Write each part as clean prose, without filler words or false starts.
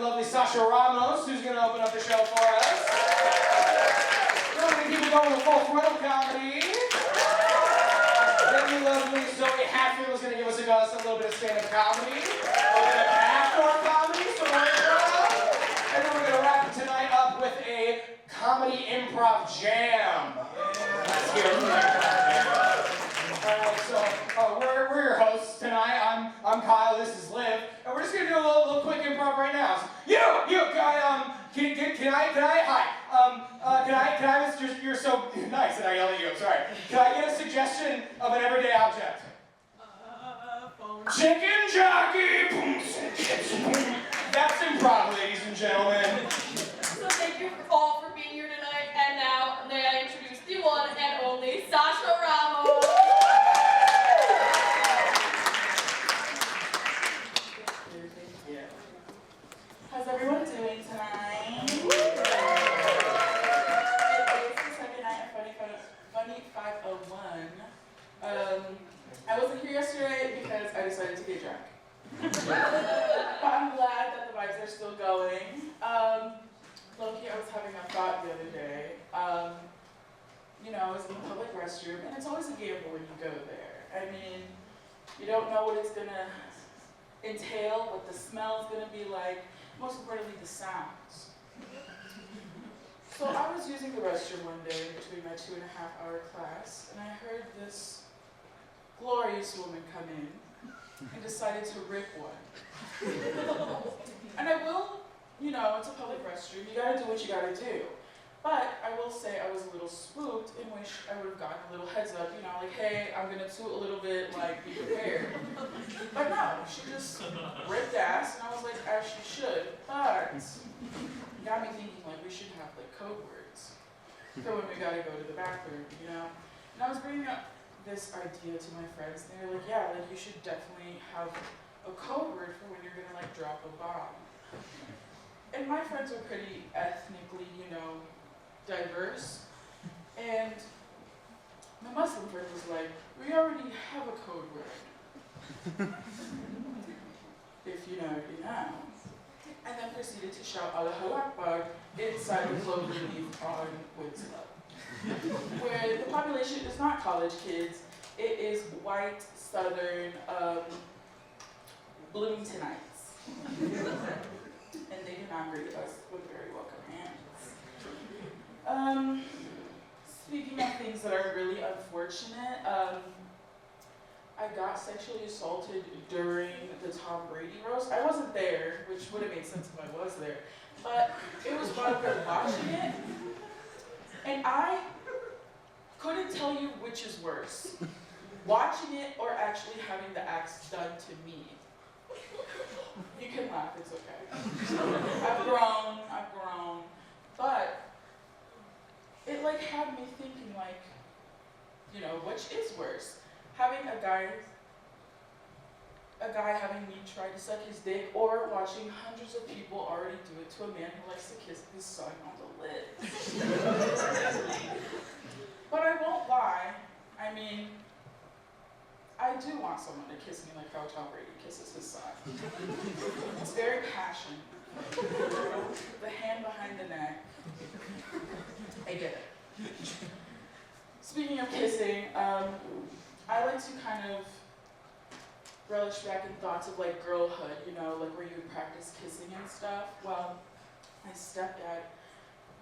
lovely Sasha Ramos, who's going to open up the show for us. We're going to keep it going with full frontal comedy. Then the lovely Zoe Hatfield is going to give us a little bit of stand-up comedy. A little bit of Backdoor comedy, so we're and then we're going to wrap tonight up with a comedy improv jam. Let's hear it from Alright, so we're your hosts tonight. I'm Kyle, this is Liv, and we're just gonna do a little quick improv right now. So, you guy, can I, you're so nice that I yell at you, I'm sorry. Can I get a suggestion of an everyday object? Phone. Chicken jockey! That's improv, ladies and gentlemen. So thank you all for being here tonight, and now may I introduce the one and only Sasha Ramos. How's everyone doing tonight? It is the second night of Funny 501. I wasn't here yesterday because I decided to get drunk. But I'm glad that the vibes are still going. Low-key, I was having a thought the other day. I was in a public restroom, and it's always a gamble when you go there. I mean, you don't know what it's gonna entail, what the smell's gonna be like, most importantly, the sounds. So I was using the restroom one day between my 2.5-hour class, and I heard this glorious woman come in and decided to rip one. And I will, it's a public restroom, you gotta do what you gotta do. But I will say I was a little spooked and wish I would have gotten a little heads up, like, hey, I'm gonna toot a little bit, like, be prepared. But no, she just ripped ass, and I was like, as she should. But it got me thinking, like, we should have, like, code words for when we gotta go to the bathroom, And I was bringing up this idea to my friends, and they were like, yeah, like, you should definitely have a code word for when you're gonna, like, drop a bomb. And my friends are pretty ethnically, diverse, and my Muslim friend was like, we already have a code word. If you know, you know. And then proceeded to shout Allahu Akbar inside the clover leaf on Winslow, where the population is not college kids, it is white, southern, Bloomingtonites. And they do not greet us with very welcome hands. Speaking of things that are really unfortunate, I got sexually assaulted during the Tom Brady roast. I wasn't there, which would have made sense if I was there, but it was while we were watching it, and I couldn't tell you which is worse, watching it or actually having the acts done to me. You can laugh, it's okay. I've grown, but it had me thinking which is worse? Having a guy having me try to suck his dick, or watching hundreds of people already do it to a man who likes to kiss his son on the lips. But I won't lie, I do want someone to kiss me like how Tom Brady kisses his son. It's very passionate. The hand behind the neck. I get it. Speaking of kissing, I like to kind of relish back in thoughts of girlhood, where you would practice kissing and stuff. Well, my stepdad,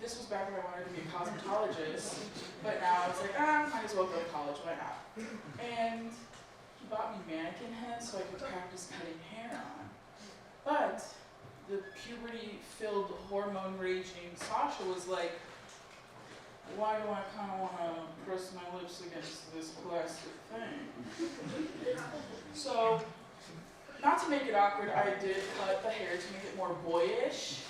this was back when I wanted to be a cosmetologist, but now I was like, might as well go to college, why not? And he bought me mannequin heads so I could practice cutting hair on. But the puberty-filled, hormone-raging Sasha was like, why do I kind of want to press my lips against this plastic thing? So, not to make it awkward, I did cut the hair to make it more boyish.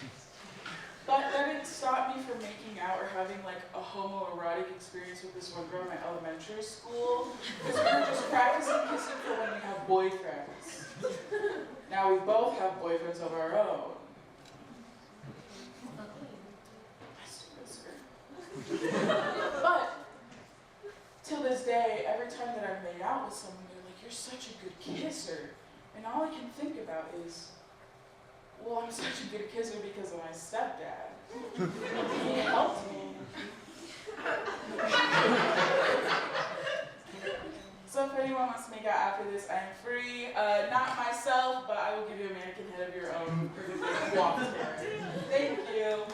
But that didn't stop me from making out or having a homoerotic experience with this one girl in my elementary school. Because we were just practicing kissing for when we have boyfriends. Now we both have boyfriends of our own. But, till this day, every time that I've made out with someone, they're like, you're such a good kisser. And all I can think about is, well, I'm such a good kisser because of my stepdad. He helped me. So if anyone wants to make out after this, I am free. Not myself, but I will give you a mannequin head of your own. Walk there. Thank you.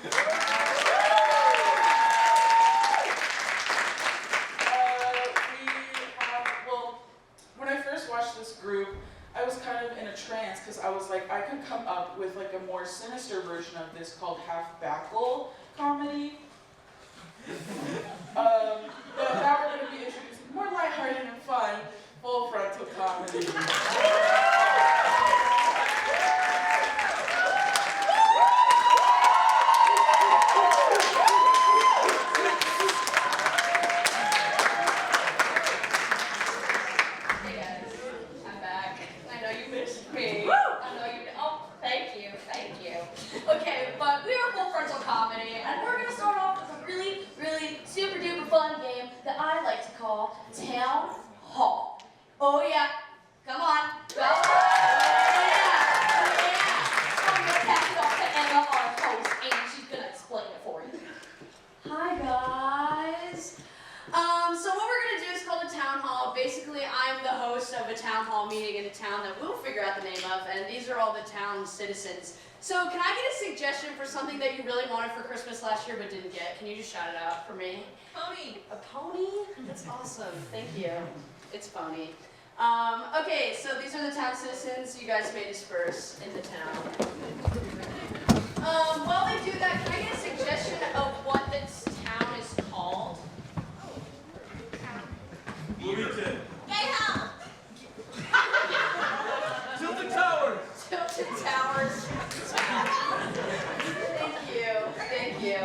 When I first watched this group, I was kind of in a trance because I was like, I could come up with like a more sinister version of this called half Backdoor comedy. But now we're going to be introducing more lighthearted and fun, full frontal comedy. Okay, but we are full frontal comedy, and we're going to start off with a really, really super duper fun game that I like to call Town Hall. Oh yeah, come on, go. Oh yeah. I'm going to pass it off to Emma, our host, and she's going to explain it for you. Hi guys. So what we're going to do is called a town hall. Basically, I'm the host of a town hall meeting in a town that we'll figure out the name of, and these are all the town citizens. So can I get a suggestion for something that you really wanted for Christmas last year but didn't get? Can you just shout it out for me? Pony. A pony? That's awesome. Thank you. It's pony. Okay, so these are the town citizens. You guys may disperse in the town. While they do that, can I get a suggestion of what this town is called? Bloomington. Gay hell. Tilted Towers. Tilted Towers. Thank you.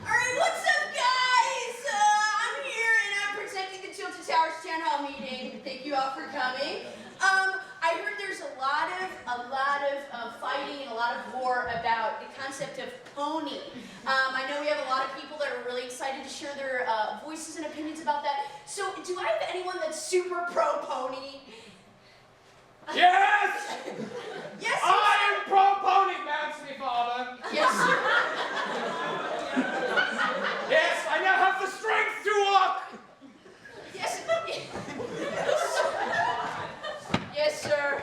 Alright, what's up guys? I'm here and I'm presenting the Tilted Towers Town Hall meeting. Thank you all for coming. I heard there's a lot of fighting and a lot of war about the concept of pony. I know we have a lot of people that are really excited to share their voices and opinions about that. So do I have anyone that's super pro pony? Yes! Yes, I am pro pony, Bouncy Father. yes, sir. Yes, I now have the strength to walk. Yes. Yes, sir.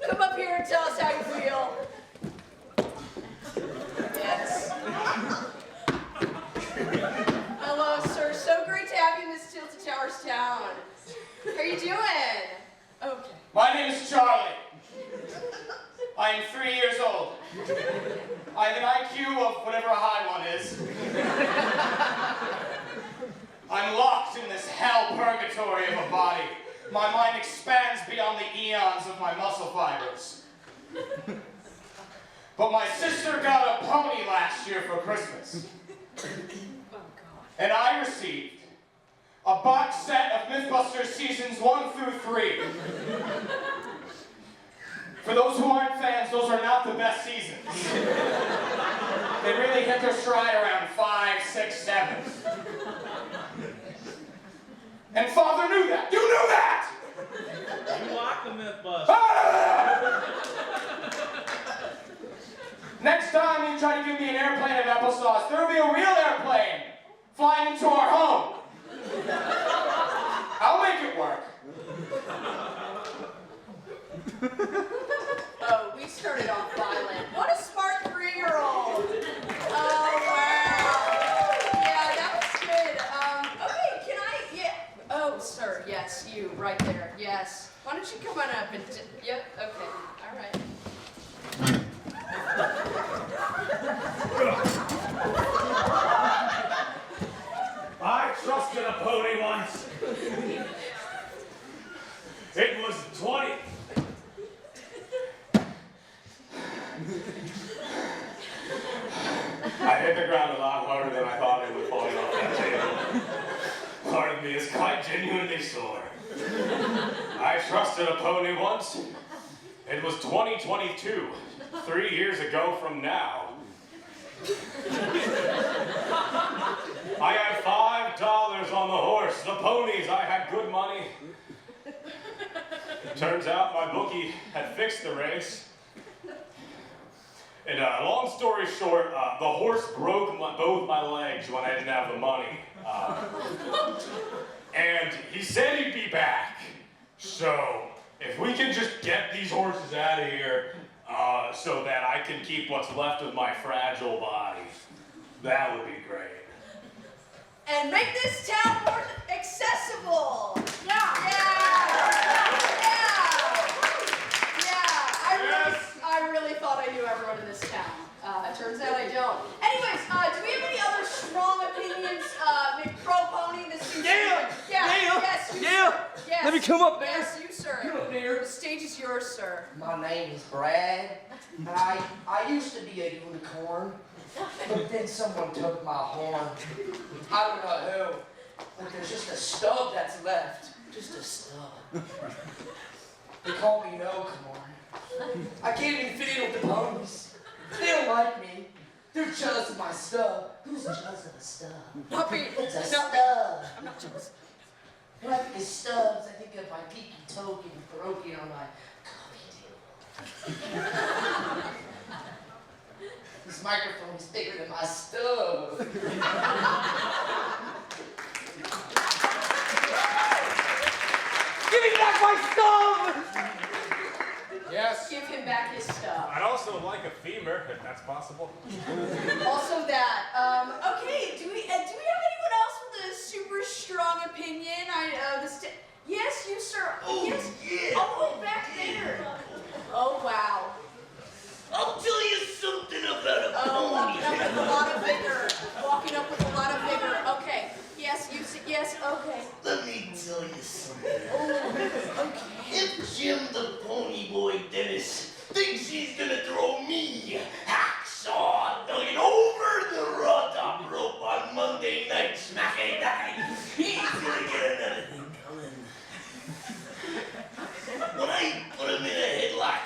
Come up here and tell us how you feel. Yes. Hello, sir. So great to have you in this Tilted Towers town. How are you doing? Okay. My name is Charlie. I am 3 years old. I have an IQ of whatever a high one is. I'm locked in this hell purgatory of a body. My mind expands beyond the eons of my muscle fibers. But my sister got a pony last year for Christmas. And I received a box set of Mythbusters seasons 1 through 3. For those who aren't fans, those are not the best seasons. They really hit their stride around 5, 6, 7. And Father knew that. You knew that! You like the Mythbusters. Ah! Next time you try to give me an airplane of applesauce, there will be a real airplane flying into our home. I'll make it work. Oh, we started off violent. What a smart 3-year-old. Oh, wow. Yeah, that was good. Okay, can I, yeah. Oh, sir, yes, you, right there, yes. Why don't you come on up and, yep, okay, all right. I trusted a pony once. It was 20. I hit the ground a lot harder than I thought it would fall off that table. Part of me is quite genuinely sore. I trusted a pony once. It was 2022, 3 years ago from now. I had $5 on the horse. The ponies, I had good money. Turns out my bookie had fixed the race. And long story short, the horse broke both my legs when I didn't have the money. And he said he'd be back. So if we can just get these horses out of here so that I can keep what's left of my fragile body, that would be great. And make this town more accessible. Yeah. I really thought I knew everyone in this town. Turns out I don't. Anyways, do we have any other strong opinions? Pro-pony, this is Yeah. Yes, you, sir. Yes. Let me come up there. Yes, you, sir. Come up there. The stage is yours, sir. My name is Brad. I used to be a unicorn, but then someone took my horn. I don't know who, but there's just a stub that's left. Just a stub. They call me no corn. I can't even fit in with the ponies. They don't like me. They're jealous of my stub. Who's jealous of a stub? Not me. It's a Not me. stub. I'm not jealous. When I think of stubs, I think of my peaky toe getting broken on my coffee table. This microphone is bigger than my stub. Give me back my stub! Yes. Give him back his stuff. I'd also like a femur, if that's possible. Also that. Okay. Do we have anyone else with a super strong opinion? Yes, you, sir. Oh, yes. yeah. All the way back there. Oh wow. I'll tell you something about a Walking up with a pony. lot of vigor. Walking up with a lot of vigor. Okay. Yes, yes. Okay. Let me tell you something. Okay. If Jim the Pony Boy Dennis thinks he's gonna throw me, hacksaw Duggan, over the raw top rope on Monday night, smacky dacky, he's gonna get another thing coming. When I put him in a headlock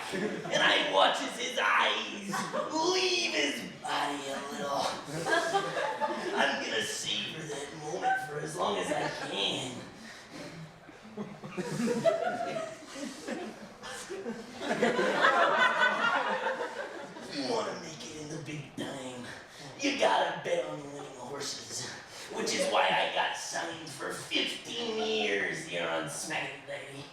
and I watches his eyes leave his body a little, I'm gonna savor that moment for as long as I can. If you want to make it in the big time, you gotta bet on winning horses, which is why I got signed for 15 years here on Smacky Day.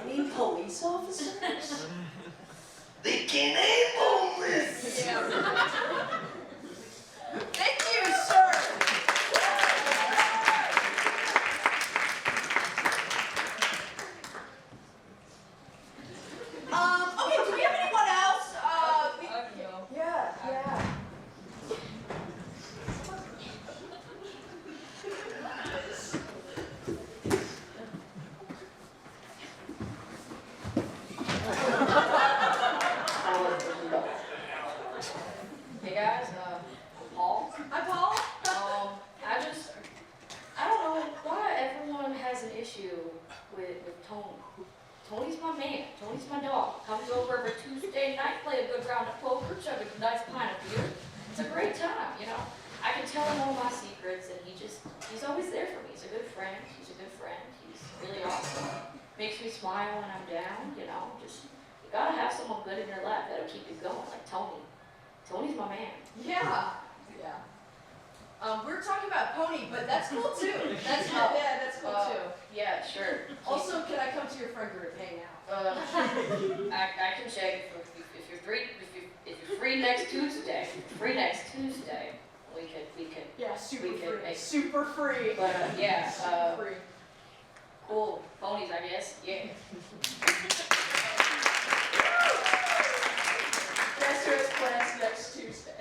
Any police officers? They can handle this. Yeah. Thank you, sir. Okay, do we have anyone else? Yeah. Hey guys, Paul. Hi, Paul. I don't know why everyone has an issue with Tony. Tony's my man. Tony's my dog. Comes over every Tuesday night, play a good round of poker, chug a nice pint of beer. It's a great time, you know. I can tell him all my secrets, and he's always there for me. He's a good friend. He's really awesome. Makes me smile when I'm down, you know. You gotta have someone good in your life that'll keep you going, like Tony. Tony's my man. Yeah. We're talking about Pony, but that's cool too. That's cool too. Yeah, sure. Also, can I come to your friend group hang out? I can check if you're free next Tuesday. We could. Yeah, super We can free. make- Super free. But yeah, Super free. cool ponies, I guess. Yeah. Esther has plans next Tuesday.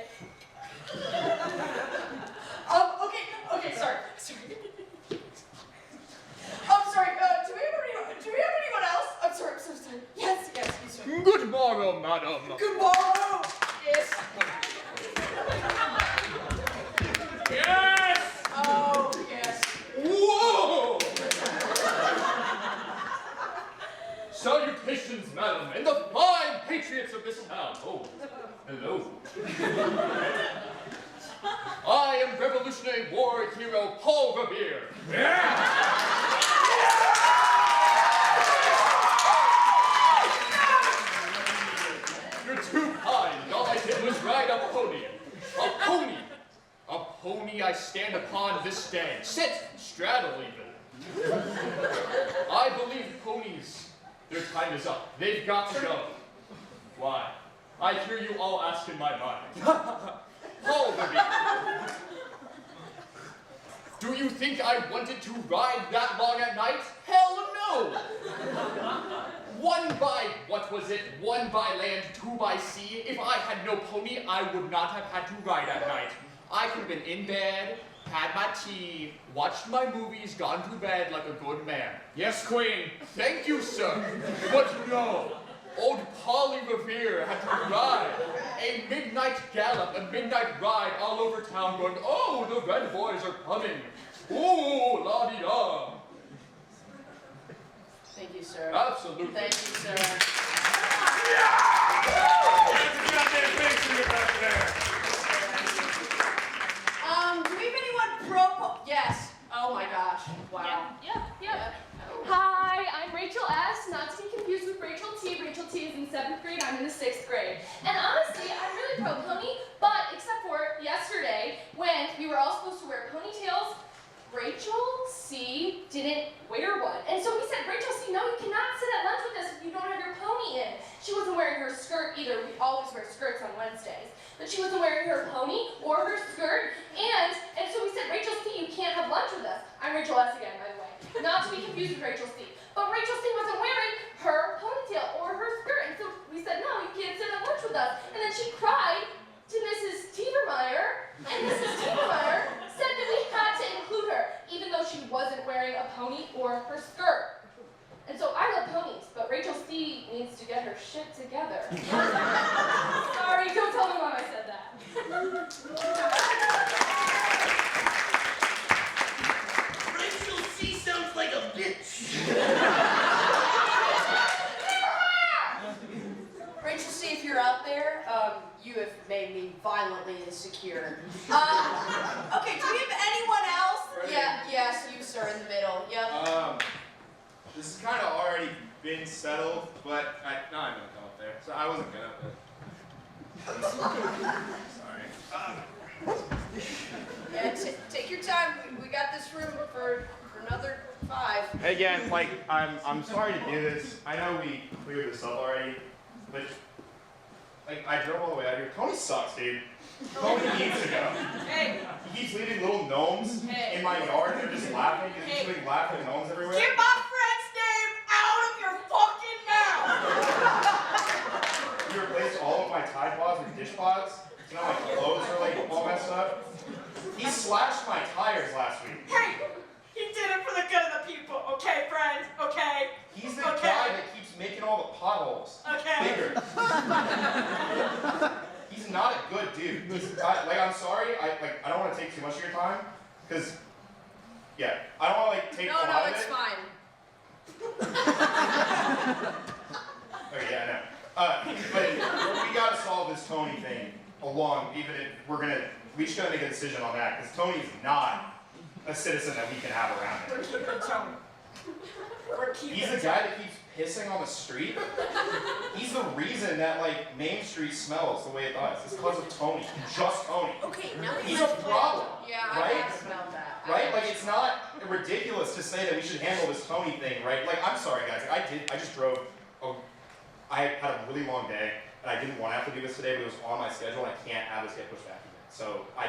Okay, sorry. I'm sorry, do we have anyone else? I'm sorry, I'm so sorry. Yes, you sir. Good morrow, madam. Good morrow. Yes. Yes! Oh, yes. Whoa! Salutations, madam, and the fine patriots of this town. Oh, hello. I am Revolutionary War hero Paul Revere. Yeah! stand upon this stand. Sit, straddle even. I believe ponies, their time is up. They've got to go. Why? I hear you all ask in my mind. Paul Levine, do you think I wanted to ride that long at night? Hell no! One by land, two by sea. If I had no pony, I would not have had to ride at night. I could have been in bed, had my tea, watched my movies, gone to bed like a good man. Yes, Queen. Thank you, sir. But no. Old Polly Revere had to ride a midnight gallop, a midnight ride all over town going, oh, the red boys are coming. Ooh, la-di-da. Thank you, sir. Absolutely. Thank you, sir. Do we have anyone yes. Oh my gosh. Wow. Yep. Hi, I'm Rachel S., not to be confused with Rachel T. Rachel T. is in 7th grade, I'm in the 6th grade. And honestly, I'm really pro pony, but except for yesterday, when we were all supposed to wear ponytails, Rachel C. didn't wear one. And so we said, Rachel C., no, you cannot sit at lunch with us if you don't have your pony in. She wasn't wearing her skirt either. We always wear skirts on Wednesdays. But she wasn't wearing her pony or her skirt. And so we said, Rachel C., you can't have lunch with us. I'm Rachel S. again, by the way. Not to be confused with Rachel C. But Rachel C. wasn't wearing her ponytail or her skirt. And so we said, no, you can't sit at lunch with us. And then she cried to Mrs. Tiebermeyer. And Mrs. Tiebermeyer said that we had to include her, even though she wasn't wearing a pony or her skirt. And so I love ponies, but Rachel C. needs to get her shit together. Sorry, don't tell me Mom I said that. Rachel C sounds like a bitch. Rachel C., if you're out there, you have made me violently insecure. Okay, do we have anyone else? Ready? Yeah, yes, you, sir, in the middle. Yep. This has kind of already been settled, but no, I'm gonna come up there. So I wasn't gonna, but sorry. Yeah, take your time. We got this room for another 5. Again, like I'm sorry to do this. I know we cleared this up already, but like I drove all the way out here. Tony sucks, dude. Tony needs to go. Hey. He keeps leaving little gnomes in my yard. They're just laughing. He's doing laughing gnomes everywhere. Get my friend's name out of your fucking mouth! He replaced all of my Tide Pods with dish pods. So now my clothes are like all messed up. He slashed my tires last week. Hey! He did it for the good of the people, okay, friend? Okay? He's the guy that keeps making all the potholes bigger. He's not a good dude. I'm sorry. I don't want to take too much of your time, because I don't want to take a lot of it. No, it's fine. Okay, yeah, I know. But we gotta solve this Tony thing along. Even if we just gotta make a decision on that, because Tony's not a citizen that we can have around here. We're keeping Tony. He's the guy that keeps pissing on the street. He's the reason that Main Street smells the way it does. It's because of Tony. Just Tony. Okay, now He's a problem. Yeah, right? I have smelled that. Right? It's not ridiculous to say that we should handle this Tony thing, right? I'm sorry, guys. I just drove. I had a really long day, and I didn't want to have to do this today, but it was on my schedule, and I can't have this get pushed back again. So I'm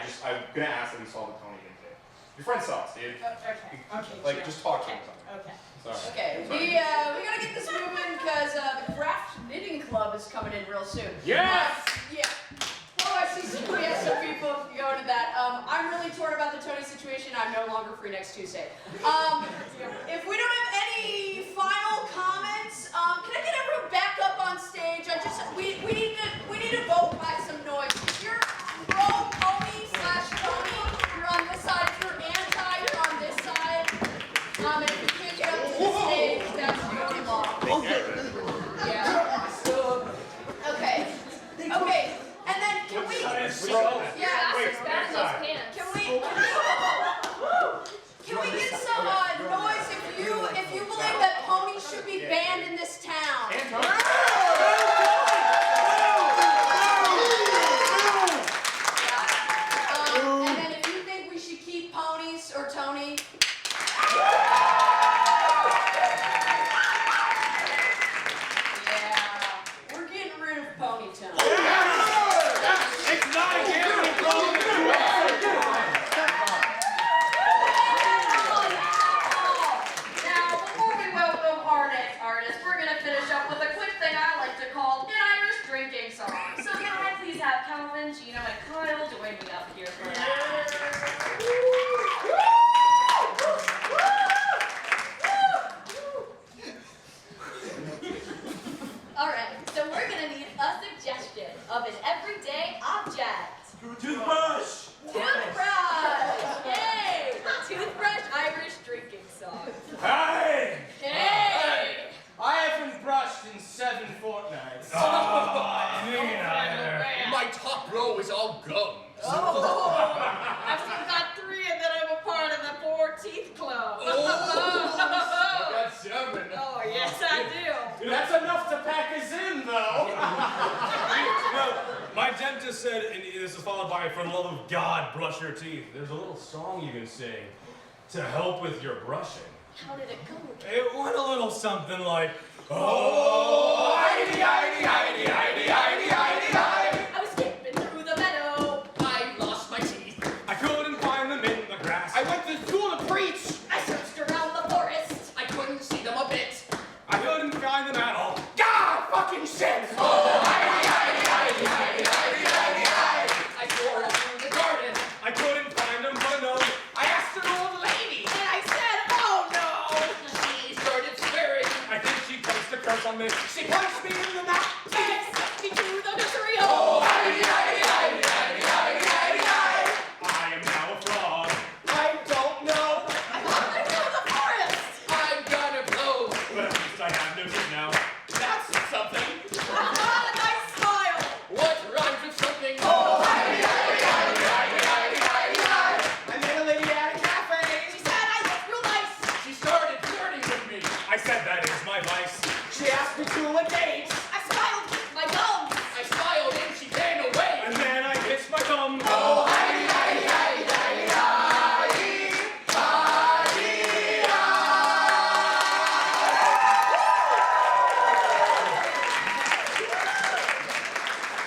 gonna ask that we solve the Tony thing today. Your friend sucks, dude. Okay. Just talk to him. Okay. Sorry. Okay, we gotta get this moving because the craft knitting club is coming in real soon. Yes! Yeah. Oh, I see we have some people going to that. I'm really torn about the Tony situation. I'm no longer free next Tuesday. If we don't have any final comments, can I get everyone back up on stage? We need to vote by some noise. If you're pro Tony /Tony, you're on this side. If you're anti, you're on this side. And if you can't get up to the stage, that's your law. Yeah. Okay. And then can we? Yeah. Wait, Can we get some noise if you believe that Pony of an everyday object. Toothbrush! Toothbrush! Yay! The Toothbrush Irish drinking song. Hey! Hey! I haven't brushed in 7 fortnights. My top row is all gums. Oh! I've still got 3 and then I'm a part of the 4 Teeth Club. I got 7. Oh, yes, I do. That's enough to pack us in, though. My dentist said, and this is followed by, for the love of God, brush your teeth. There's a little song you can sing to help with your brushing. How did it go? It went a little something like, Oh, Heidi, Heidi, Heidi, Heidi, Heidi, Heidi, Heidi. I was skipping through the meadow. I lost my teeth. I couldn't find them in the grass. I went to school to preach. I searched around the forest. I couldn't see them a bit. I couldn't find them at all. God, fucking shit. Oh, Heidi, Heidi, Heidi, Heidi, Heidi, Heidi, Heidi. I tore all through the garden. I couldn't find them, but no. I asked an old lady. And I said, oh no. She started swearing. I think she placed a curse on me. She punched me in the mouth. And sent me to the nursery Oh, home. Heidi, Heidi, Heidi, Heidi, Heidi, Heidi, Heidi. I am now a frog. I don't know. I walked through the forest. I'm gonna blow. But at least I have no teeth now. That's something. I got a nice smile. What rhymes with something? Oh, Heidi, Heidi, Heidi, Heidi, Heidi, Heidi, Heidi. I met a lady at a cafe. She said I looked real nice. She started flirting with me. I said that is my vice. She asked me to a date. I smiled with my gums. I smiled and she ran away. And then I kissed my thumb. Oh, Heidi, Heidi, Heidi, Heidi, Heidi, Heidi,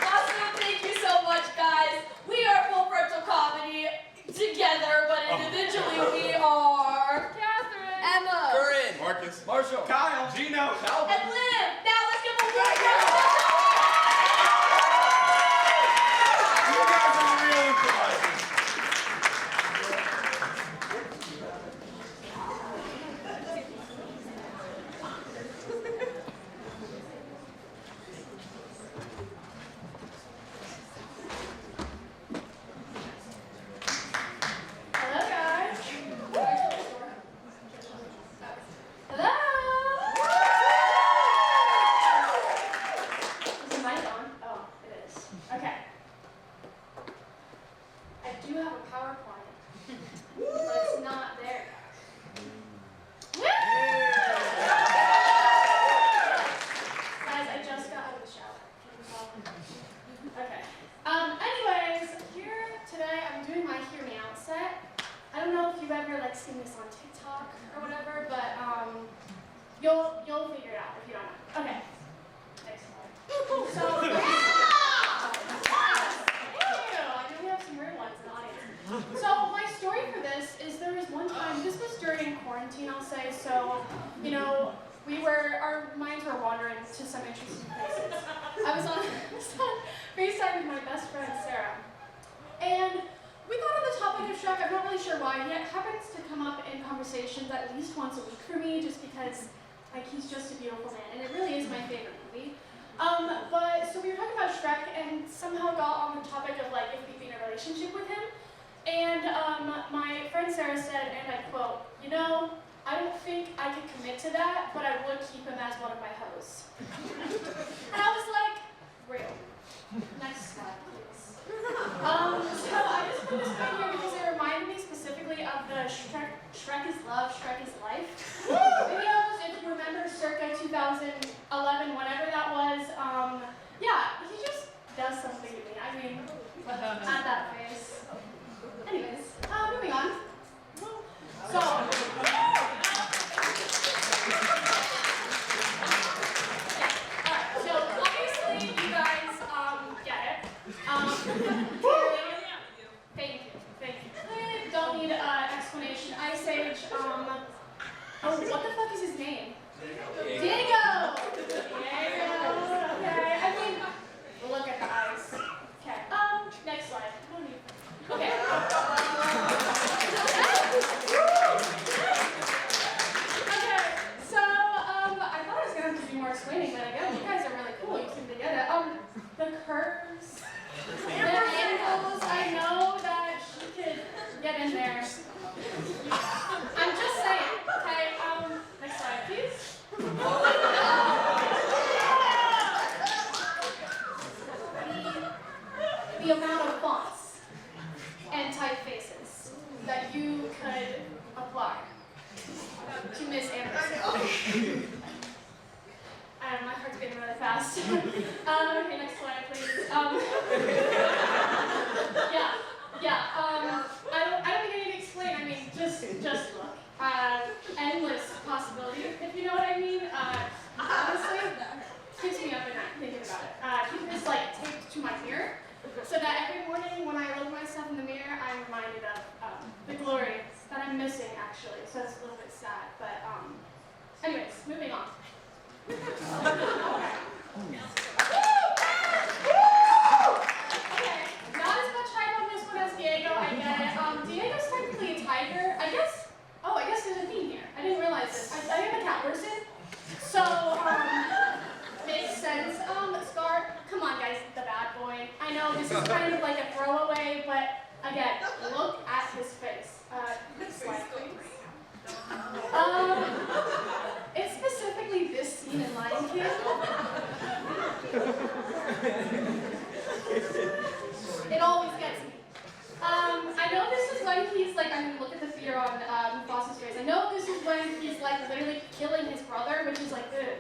Awesome, thank you so much, guys. We are Full Frontal Comedy together, but individually we are Catherine. Emma Corinne. Marcus. Marshall, Kyle, Gino, Calvin. and Liv. Now let's give a warm round. You guys are real improvisers. Hello, guys. Hello. Is the mic on? Oh, it is. Okay. I do have a PowerPoint, but it's not there. Guys, I just got out of the shower. Okay. Anyways, here today I'm doing my Hear Me Out set. I don't know if you've ever seen this on TikTok or whatever, but you'll figure it out if you don't know. Okay. Next slide. So thank you. I know we have some rare ones in the audience. So my story for this is there was one time, this was during quarantine, I'll say, so our minds were wandering to some interesting places. I was on FaceTime with my best friend, Sarah. And we got on the topic of Shrek. I'm not really sure why. He happens to come up in conversations at least once a week for me, just because he's just a beautiful man, and it really is my favorite movie. But so we were talking about Shrek, and somehow got on the topic of if we'd be in a relationship with him. And my friend Sarah said, and I quote, "You know, I don't think I could commit to that, but I would keep him as one of my hoes." And I was like, real. Next slide, please. So I just put this right here because it reminded me specifically of the Shrek is Love, Shrek is Life videos. If you remember circa 2011, whatever that was, yeah, he just does something to me. I mean, at that face. Anyways, moving on. So, so obviously you guys get it. Thank you. Don't need explanation. Ice Age. Oh, what the fuck is his name? Diego. Okay. I mean, look at the eyes. Okay. Next slide. Okay. Okay, so I thought I was gonna have to do more explaining, but I guess you guys are really cool. You seem to get it. the curves, the angles. I know that she could get in there. I'm just saying, okay? Next slide, please. The amount of fonts and typefaces that you could apply to Miss Anderson. My heart's beating really fast. Okay, next slide, please. I don't think I need to explain. I mean, just look. Endless possibilities, if you know what I mean. Honestly, keeps me up at night thinking about it. Keep this like taped to my mirror, so that every morning when I look at myself in the mirror, I'm reminded of the glory that I'm missing, actually. So it's a little bit sad, but anyways, moving on. Okay, not as much hype on this one as Diego, I get it. Diego's technically a tiger. I guess there's a theme here. I didn't realize this. I am a cat person, so makes sense. Scar, come on guys, the bad boy. I know this is kind of like a throwaway, but again, look at his face. Next slide, please. It's specifically this scene in Lion King. It always gets me. I know this is when he's like, I mean, look at the fear on Mufasa's face. I know this is when he's like literally killing his brother, which is like the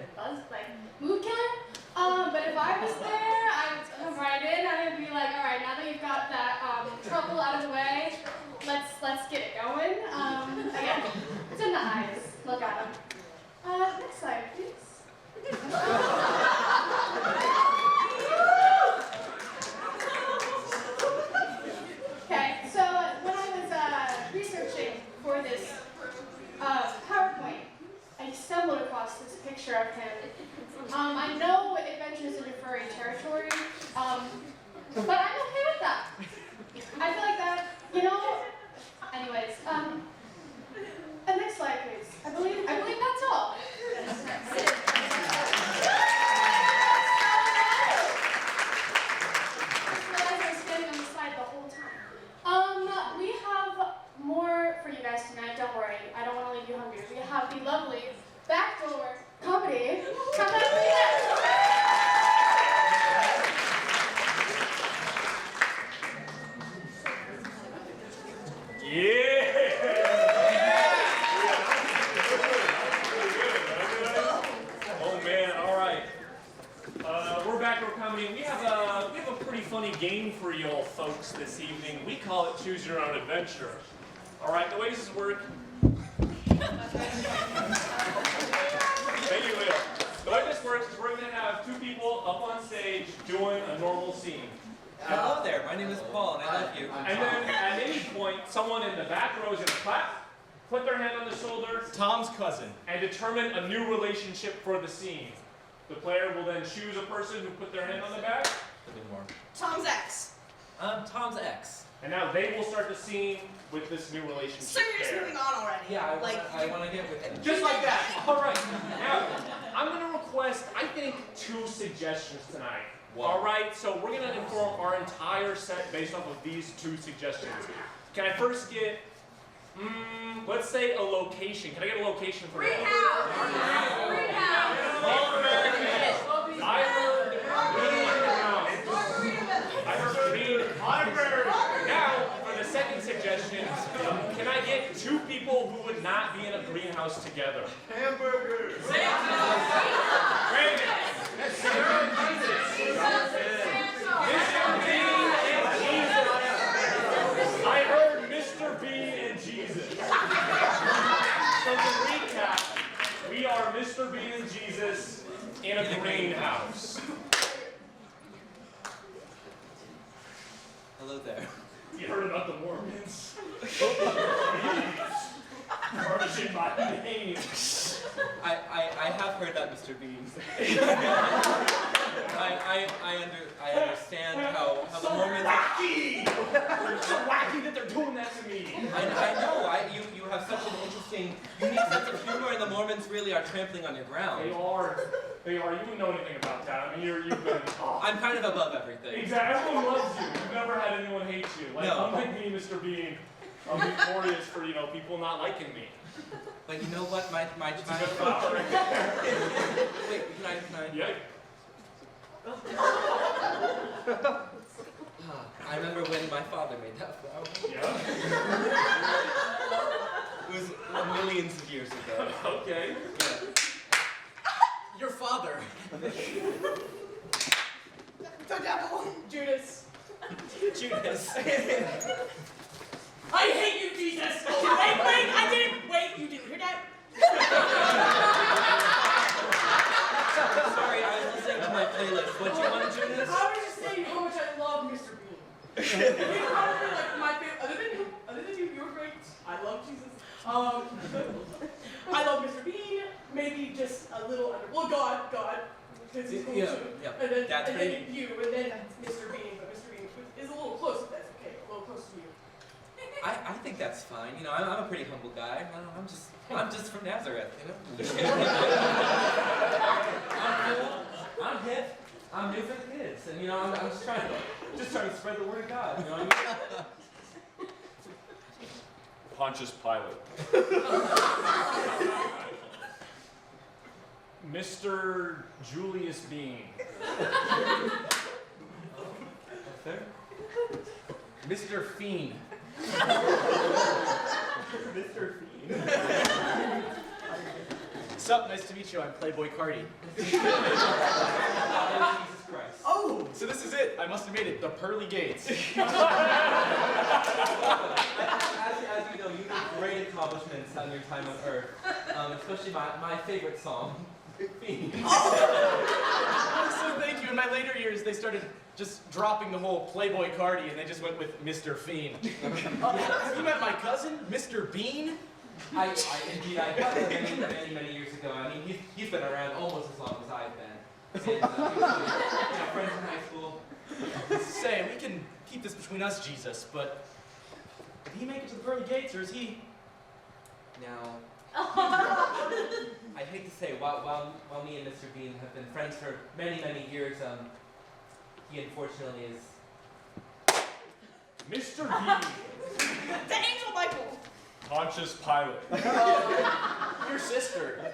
mood killer. But if I was there, I would come right in. I would be like, all right, now that you've got that trouble out of the way, let's get it going. Again, it's in the eyes. Look at him. Next slide, please. Okay, so when I was researching for this PowerPoint, I stumbled across this picture of him. I know it ventures into furry territory, but I'm okay with that. I feel like that, you know. Anyways, next slide, please. I believe that's all. We have more for you guys tonight. Don't worry. I don't want to leave you hungry. We have the lovely Backdoor comedy. Come back to Oh man, all right. We're Backdoor Comedy, and we have a pretty funny game for you all folks this evening. We call it Choose Your Own Adventure. All right, the way this works. Thank you, Leo. The way this works is we're going to have two people up on stage doing a normal scene. Hello there, my name is Paul, and I love you. And then at any point, someone in the back row is going to clap, put their hand on the shoulder, Tom's cousin. and determine a new relationship for the scene. The player will then choose a person who put their hand on the back. Tom's ex. I'm Tom's ex. And now they will start the scene with this new relationship. So you're just moving on already. Yeah, I want to get with him. Just like that. All right. Now, I'm going to request, I think, 2 suggestions tonight. Whoa. All right. So we're going to inform our entire set based off of these 2 suggestions. Can I first get, let's say a location. Can I get a location for Greenhouse. I heard greenhouse. I heard green library. Now, for the second suggestion, can I get 2 people who would not be in a greenhouse together? Hamburgers. I heard Mr. Bean and Jesus. So to recap, we are Mr. Bean and Jesus in a greenhouse. Hello there. You heard about the Mormons? Furnishing my name. I have heard that, Mr. Bean. I understand how the Mormons. Wacky! It's so wacky that they're doing that to me. I know. You have such an interesting, unique sense of humor, and the Mormons really are trampling on your ground. They are. Hey, you know anything about that? I mean, you've been. I'm kind of above everything. Exactly. Everyone loves you. You've never had anyone hate you. Like, No. unlike me, Mr. Bean, I'm notorious for, people not liking me. But you know what, my It's a good flower right there. Wait, can I? Yeah. I remember when my father made that flower. Yeah. It was millions of years ago. Okay. Yeah. Your father. The devil, Judas. Judas. I hate you, Jesus. Wait, I didn't. Wait, you didn't hear that? Sorry, I was listening to my playlist. What do you want, Judas? I was just saying how much I love Mr. Bean. He's probably like my favorite. Other than you, you're great. I love Jesus. I love Mr. Bean. Maybe just a little under. Well, God, because he's cool Yeah, too. yeah. And then, That's and great. then you, and then Mr. Bean. But Mr. Bean is a little close. If that's okay. A little close to you. I think that's fine. I'm a pretty humble guy. I'm just from Nazareth, I'm cool. I'm hip. I'm new for the kids, and I'm just trying to spread the word of God. You know what I mean? Pontius Pilate. Mr. Julius Bean. Fair? Mr. Fiend. Mr. Fiend. Sup, nice to meet you. I'm Playboy Cardi. Jesus Christ. Oh, so this is it. I must have made it. The pearly gates. As you know, you did great accomplishments on your time on Earth, especially my favorite song, Fiend. So thank you. In my later years, they started just dropping the whole Playboy Cardi, and they just went with Mr. Fiend. Have you met my cousin, Mr. Bean? Indeed, I got him many years ago. I mean, he's been around almost as long as I've been. And, friends in high school. Say, we can keep this between us, Jesus, but did he make it to the pearly gates, or is he? Now, I hate to say, while me and Mr. Bean have been friends for many years, he unfortunately is. Mr. Bean. The Angel Michael. Pontius Pilate. Your sister.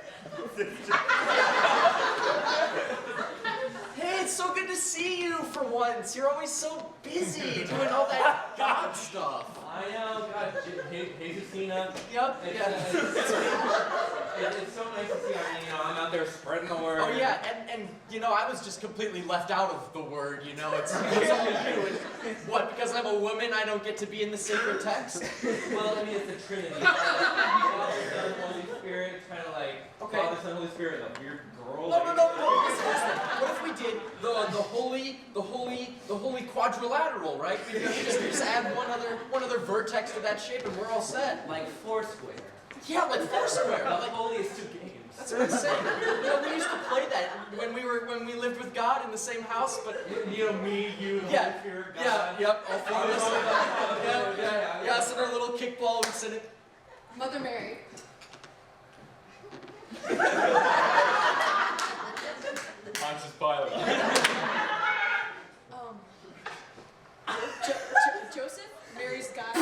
Hey, it's so good to see you for once. You're always so busy doing all that God stuff. I know, God, Jesusina. Yep. It's, Yeah. it's so nice to see. I mean, I'm out there spreading the word. Oh yeah, and I was just completely left out of the word. It's only you. And what? Because I'm a woman, I don't get to be in the sacred text. Well, I mean, it's the Trinity. Father, Son, Holy Spirit, kind of like Father, Son, Holy Spirit, a weird girl. No. Listen. What if we did the holy quadrilateral, right? We just add one other vertex to that shape, and we're all set. Like Foursquare. Yeah, like Foursquare. The Like, holiest two games. that's what I'm saying. We used to play that when we lived with God in the same house, but Me, you, the yeah, Holy Spirit, God. yep, all four of us. Yeah, us in our little kickball, we sit it. Mother Mary. Pontius Pilate. Joseph? Mary's God.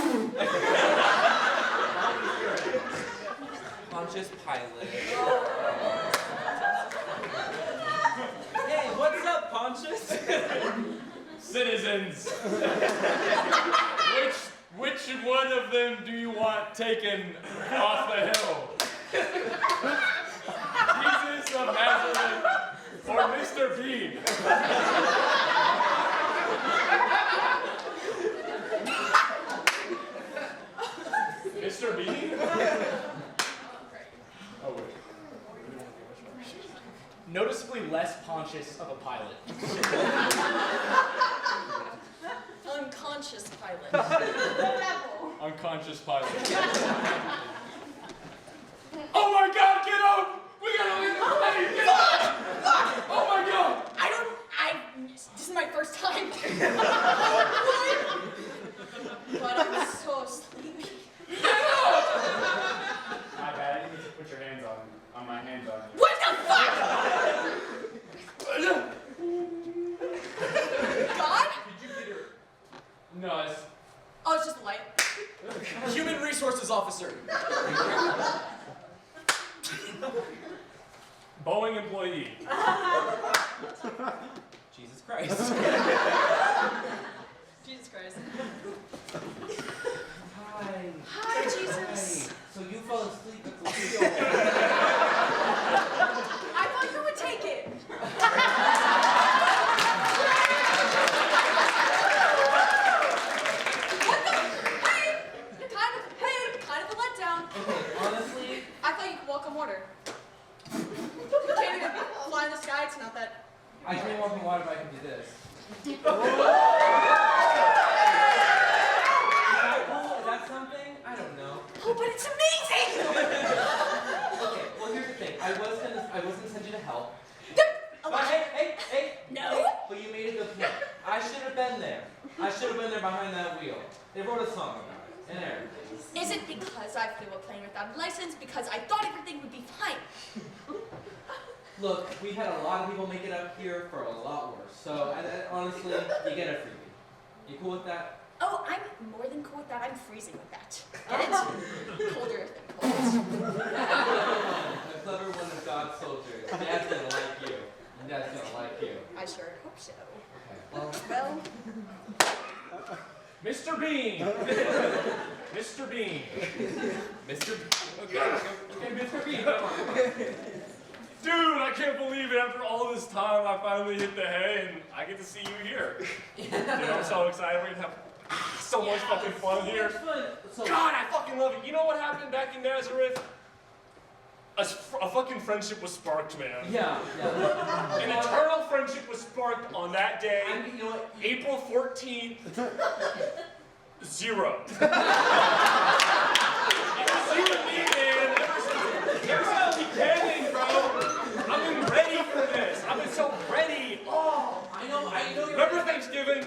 Pontius Pilate. Hey, what's up, Pontius? Citizens. Which one of them do you want taken off the hill? Jesus of Nazareth or Mr. Bean? Mr. Bean? Oh wait. Noticeably less Pontius of a pilot. Unconscious pilot. Unconscious pilot. Oh my God! Get out! We gotta leave the plane! Get out! Oh my God! This is my first time. But I'm so sleepy. My bad. I didn't mean to put your hands on my hands on you. What the fuck? young employee. Jesus Christ. Jesus Christ. Hi. Hi, Jesus. So you fell asleep at the wheel. I thought you would take it. What the? Hey, kind of a letdown. Okay, honestly, I thought you could walk on water. You can't even fly in the sky. It's not that. I can't walk in water, but I can do this. Is that something? I don't know. Oh, but it's amazing. Okay, well here's the thing. I was gonna send you to help. Oh, But hey! No. But you made a good point. I should have been there. I should have been there behind that wheel. They wrote a song about it and everything. Is it because I flew a plane without a license? Because I thought everything would be fine. Look, we've had a lot of people make it up here for a lot worse. So honestly, you get a freebie. You cool with that? Oh, I'm more than cool with that. I'm freezing with that. Get it? Colder than cold. A clever one of God's soldiers. Dad's gonna like you. And Dad's gonna like you. I sure hope so. Okay. Well, Mr. Bean! Mr. Bean. Okay, Mr. B, come on. Dude, I can't believe it. After all this time, I finally hit the hay and I get to see you here. Dude, I'm so excited. We're gonna have so much fucking fun here. God, I fucking love it. You know what happened back in Nazareth? A fucking friendship was sparked, man. Yeah. An eternal friendship was sparked on that day, You know what? April 14th, 0. It was you and me, man. Ever since the beginning, bro. I've been ready for this. I've been so ready. Oh, I know. remember Thanksgiving?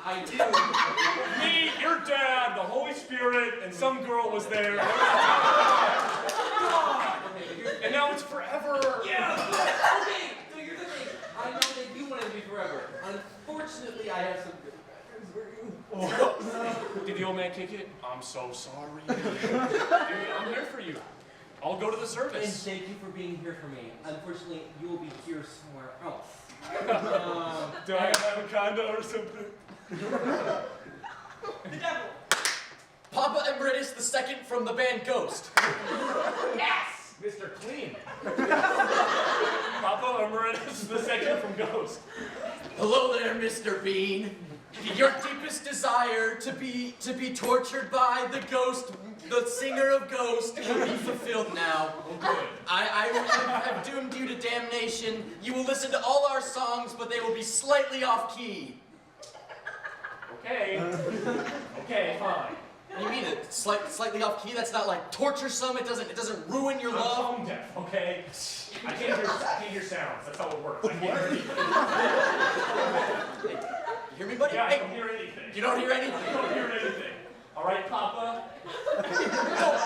I do. Me, your dad, the Holy Spirit, and some girl was there. And now it's forever. Yeah. Okay. So here's the thing. I know they do want it to be forever. Unfortunately, I have some good friends for you. Did the old man kick it? I'm so sorry. Dude, I'm here for you. I'll go to the And service. thank you for being here for me. Unfortunately, you will be here somewhere else. Do I have a condo or something? The devil. Papa Emeritus II from the band Ghost. Yes! Mr. Clean. Papa Emeritus II from Ghost. Hello there, Mr. Bean. Your deepest desire to be tortured by the ghost, the singer of Ghost, will be fulfilled now. Oh, good. I have doomed you to damnation. You will listen to all our songs, but they will be slightly off key. Okay. Okay, fine. What do you mean it's slightly off key? That's not like torturesome. It doesn't ruin your I'm love. tone deaf, okay? I can't hear sounds. That's how it works. I can't hear anything. Hey, you hear me, buddy? Yeah, I Hey, don't hear anything. you don't hear anything? I don't hear anything. All right, Papa?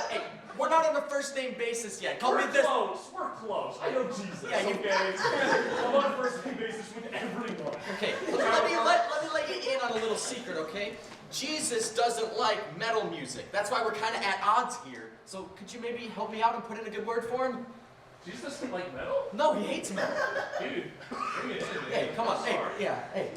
Hey, we're not on a first name basis yet. Call me We're this. close. We're close. I know Jesus, Yeah, you- okay? I'm on a first name basis with everyone. Okay, let me let you in on a little secret, okay? Jesus doesn't like metal music. That's why we're kind of at odds here. So could you maybe help me out and put in a good word for him? Jesus doesn't like metal? No, he hates metal. Dude, bring it in, man. Hey, come on. I'm Hey, sorry. yeah, hey.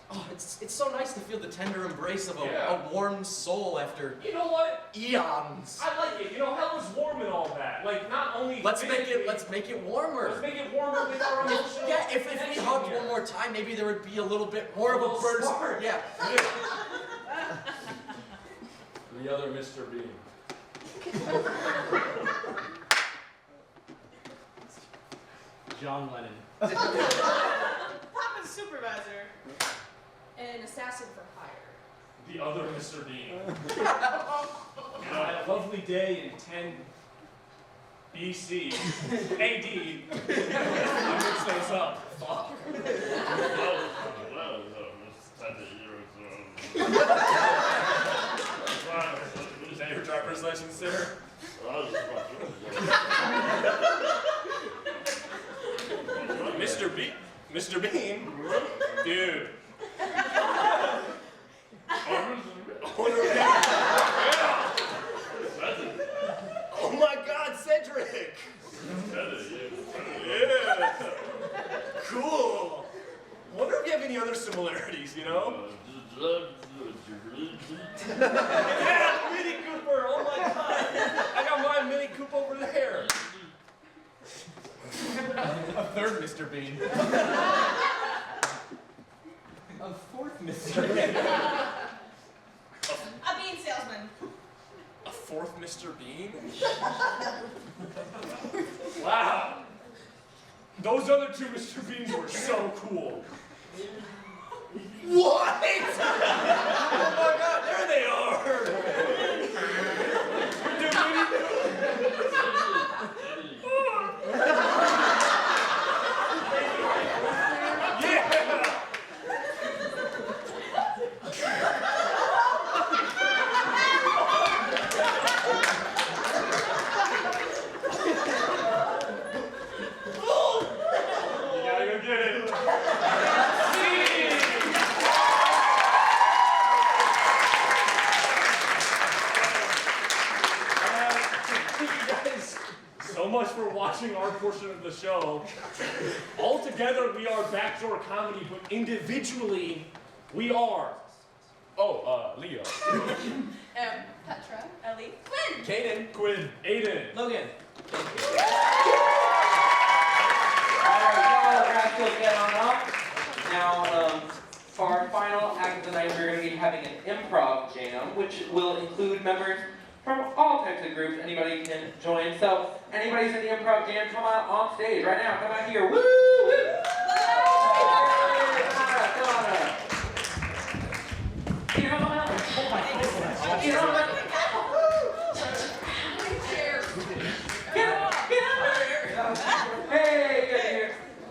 Oh, it's so nice to feel the tender embrace of Yeah. a warm soul after You know what? eons. I like it. You know, hell is warm and all that. Like, not only Let's make physically- it warmer. Let's make it warmer with our emotional Yeah, if we connection hugged here. one more time, maybe there would be a little bit more of a little burst. spark. Yeah. The other Mr. Bean. John Lennon. Papa's supervisor. an assassin for hire. The other Mr. Bean. On a lovely day in 10 BC, AD, I mixed those up. Fuck. Is that your driver's license, sir? Mr. Bean? Dude. Oh my God, Cedric! Yeah. Cool. Wonder if you have any other similarities, you know? Yeah, Mini Cooper. Oh my God. I got my Mini Cooper over there. A third Mr. Bean. A fourth Mr. Bean. A bean salesman. A fourth Mr. Bean? Wow. Those other two Mr. Beans were so cool. What? Oh my God, there they are. For watching our portion of the show. Altogether, we are Backdoor Comedy, but individually, we are... Leo. Petra. Ellie. Quinn. Kaden. Quinn. Aiden. Logan. Alright, y'all guys still get on up. Now, for our final act of the night, we're going to be having an improv jam, which will include members from all types of groups. Anybody can join. So, anybody's in the improv jam, come out on stage right now. Come out here. Woo! Woo! Come on up. You know, hey, good here.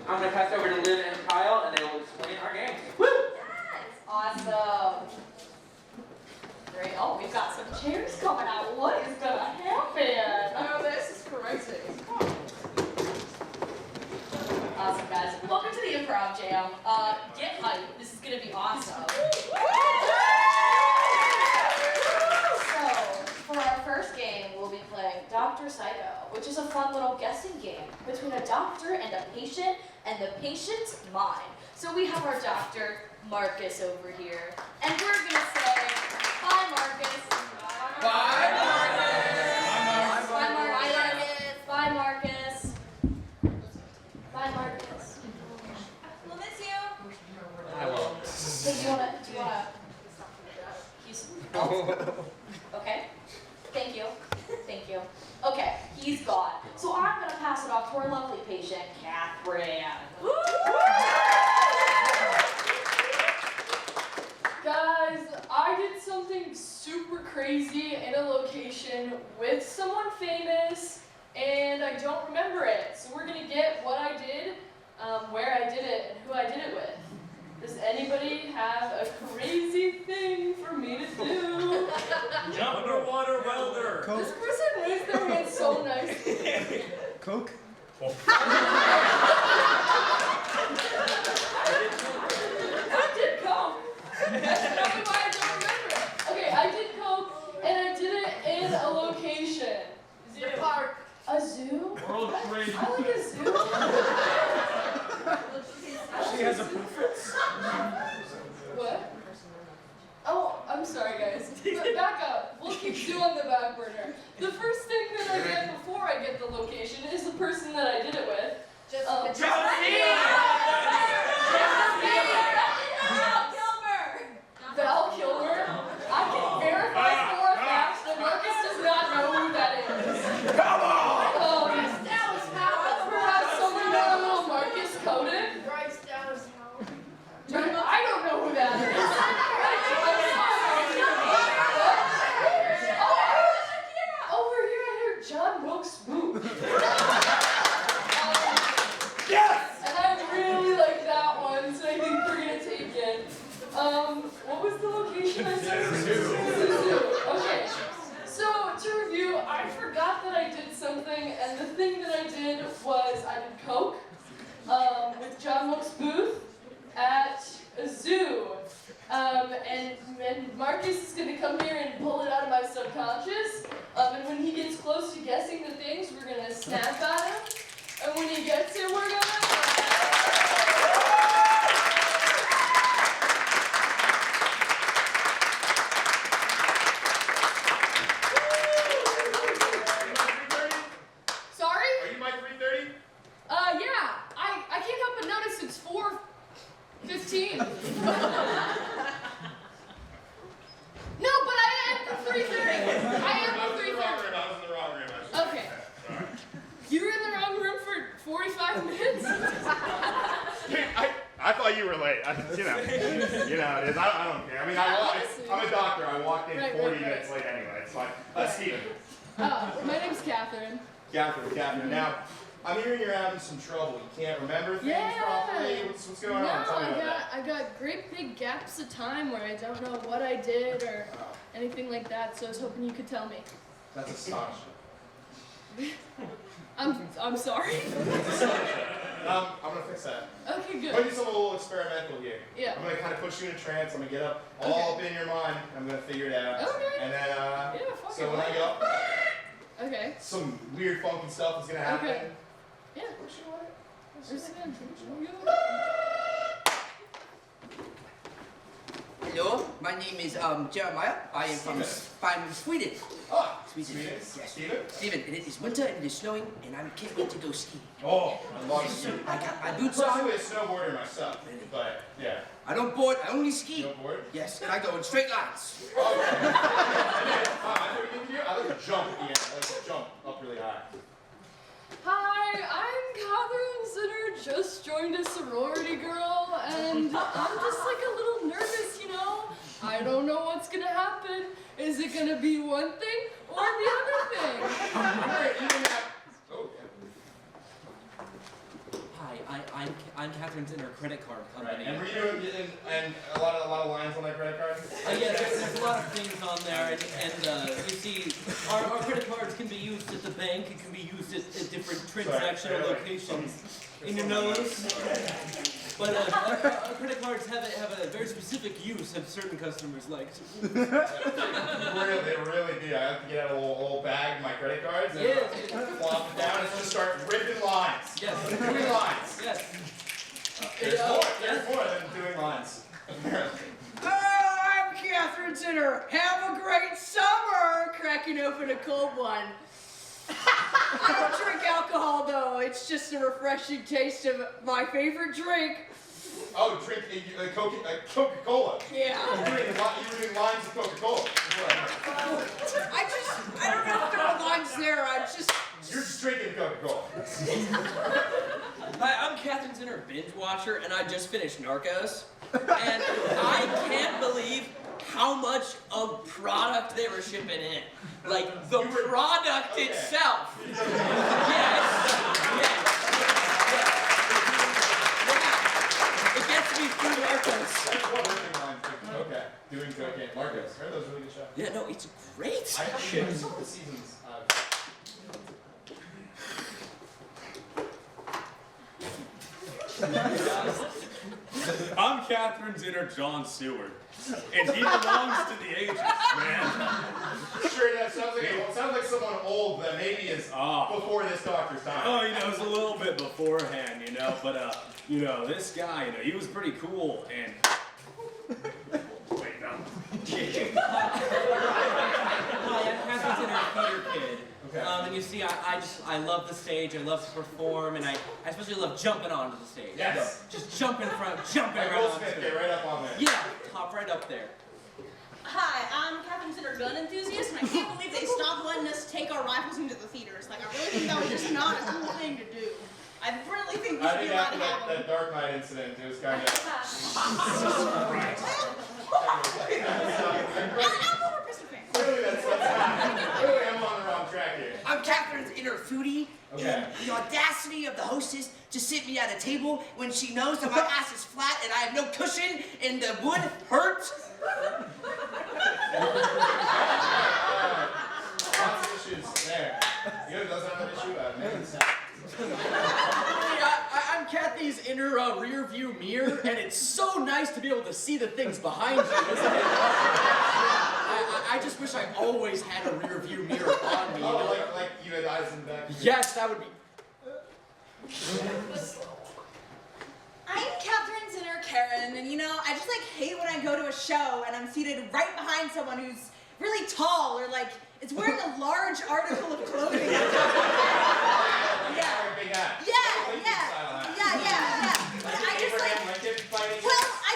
I'm going to pass over to Liv and Kyle, and they will explain our game. Woo! Awesome. Great. Oh, we've got some chairs coming out. What is gonna happen? Oh, this is crazy. Awesome, guys. Welcome to the Improv Jam. Get hyped. This is gonna be awesome. So, for our first game, we'll be playing Dr. Psycho, which is a fun little guessing game between a doctor and a patient and the patient's mind. So we have our doctor, Marcus, over here, and we're gonna say, bye, Marcus. Bye, Marcus. Bye, Marcus. Bye, Marcus. Bye, Marcus. We'll miss you. I will. Hey, do you wanna? Okay. Thank you. Thank you. Okay, he's gone. So I'm gonna pass it off to our lovely patient, Catherine. Guys, I did something super crazy in a location with someone famous, and I don't remember it. So we're gonna get what I did, where I did it, and who I did it with. Does anybody have a crazy thing for me to do? Jump underwater welder. This person raised their hand so nice. Coke? I did coke. That's probably why I don't remember it. Okay, I did coke, and I did it in a location. Is it a park? A zoo? World Trade. I like a zoo. She has a preference. What? Oh, I'm sorry, guys. But back up. We'll keep zoo on the back burner. The first thing that I get before I get the location is the person that I did it with. Val Kilmer. I can verify for a fact that Marcus does not know who that is. Come on! Perhaps someone know a little Marcus Coden? I don't know who that is. Over here I hear John Wilkes Booth. Yes! And I really like that one, so I think we're gonna take it. What was the location I said? Zoo. Okay. So to review, I forgot that I did something, and the thing that I did was I did coke with John Wilkes Booth at a zoo. And Marcus is gonna come here and pull it out of my subconscious. And when he gets close to guessing the things, we're gonna snap at him. 13. No, but I am for 3:30. I am for 3:30. I was in the wrong room. Okay. You were in the wrong room for 45 minutes? I thought you were late. You know it is. I don't care. I mean, I'm a doctor. I walked in 40 minutes late anyway. It's fine. Steven. My name's Catherine. Catherine. Now, I'm hearing you're having some trouble. You can't remember things properly. What's going on? Tell me about that. I got great big gaps of time where I don't know what I did or anything like that, so I was hoping you could tell me. That's astonishing. I'm sorry. I'm gonna fix that. Okay, good. I'm gonna do something a little experimental here. Yeah. I'm gonna kind of put you in a trance. I'm gonna get up all up in your mind. I'm gonna figure it out. Okay. And then, fuck when I get up, okay. some weird, funky stuff is gonna happen. Okay. Yeah. Hello, my name is Jeremiah. I am from Sweden. Sweden. Yes. Steven, and it is winter and it is snowing, and I can't wait to go skiing. Oh, I love skiing. I got my boots I'm on. actually a snowboarder myself, but yeah. I don't board, I only ski. You don't board? Yes, and I go in straight lines. I like to jump at the end. I like to jump up really high. Hi, I'm Catherine Zinner, just joined a sorority girl, and I'm just like a little nervous, you know? I don't know what's gonna happen. Is it gonna be one thing or the other thing? Hi, I'm Catherine Zinner, credit card company. Right. And were you doing and a lot of lines on that credit card? Yeah, there's a lot of things on there, and you see, our credit cards can be used at the bank. It can be used at different transactional locations in your nose. But our credit cards have a very specific use that certain customers like. They really do. I have to get out a little bag of my credit cards and flop it down and just start ripping lines. Yes. Doing lines. Yes. There's more than doing lines. I'm Catherine Zinner. Have a great summer. Cracking open a cold one. I don't drink alcohol though. It's just a refreshing taste of my favorite drink. Oh, drink Coca-Cola. Yeah. You were doing lines of Coca-Cola. I don't know if there are lines there. You're just drinking Coca-Cola. Hi, I'm Catherine Zinner, binge watcher, and I just finished Narcos. And I can't believe how much of product they were shipping in. Like, the product itself. Yes. It gets me through Narcos. Okay, doing cocaine. Narcos. Heard those really good shows. Yeah, no, it's great. I have some of the seasons. I'm Catherine Zinner, John Seward, and he belongs to the ages, man. Sure, that sounds like someone old that maybe is before this doctor's time. Oh, it's a little bit beforehand, but this guy, he was pretty cool, and wait, no. Hi, I'm Catherine Zinner, a theater kid. Okay. And you see, I love the stage, I love to perform, and I especially love jumping onto the stage. Yes. Just jumping right on Smith, get right up on there. Yeah, hop right up there. Hi, I'm Catherine Zinner, gun enthusiast, and I can't believe they stopped letting us take our rifles into the theaters. Like, I really think that was just not a cool thing to do. I really think we should be allowed to have them. That Dark Knight incident, it was kind of... Clearly I'm on the wrong track here. I'm Catherine's inner foodie. Okay. And the audacity of the hostess to sit me at a table when she knows that my ass is flat and I have no cushion and the wood hurts. Lots of issues there. You doesn't have an issue about I'm Kathy's inner rear view mirror, and it's so nice to be able to see the things behind you, isn't it? I just wish I always had a rear view mirror on me. Like you had eyes in the back. Yes, that would be. I'm Catherine Zinner Karen, and I just hate when I go to a show and I'm seated right behind someone who's really tall or is wearing a large article of clothing. Yeah. But I just well, I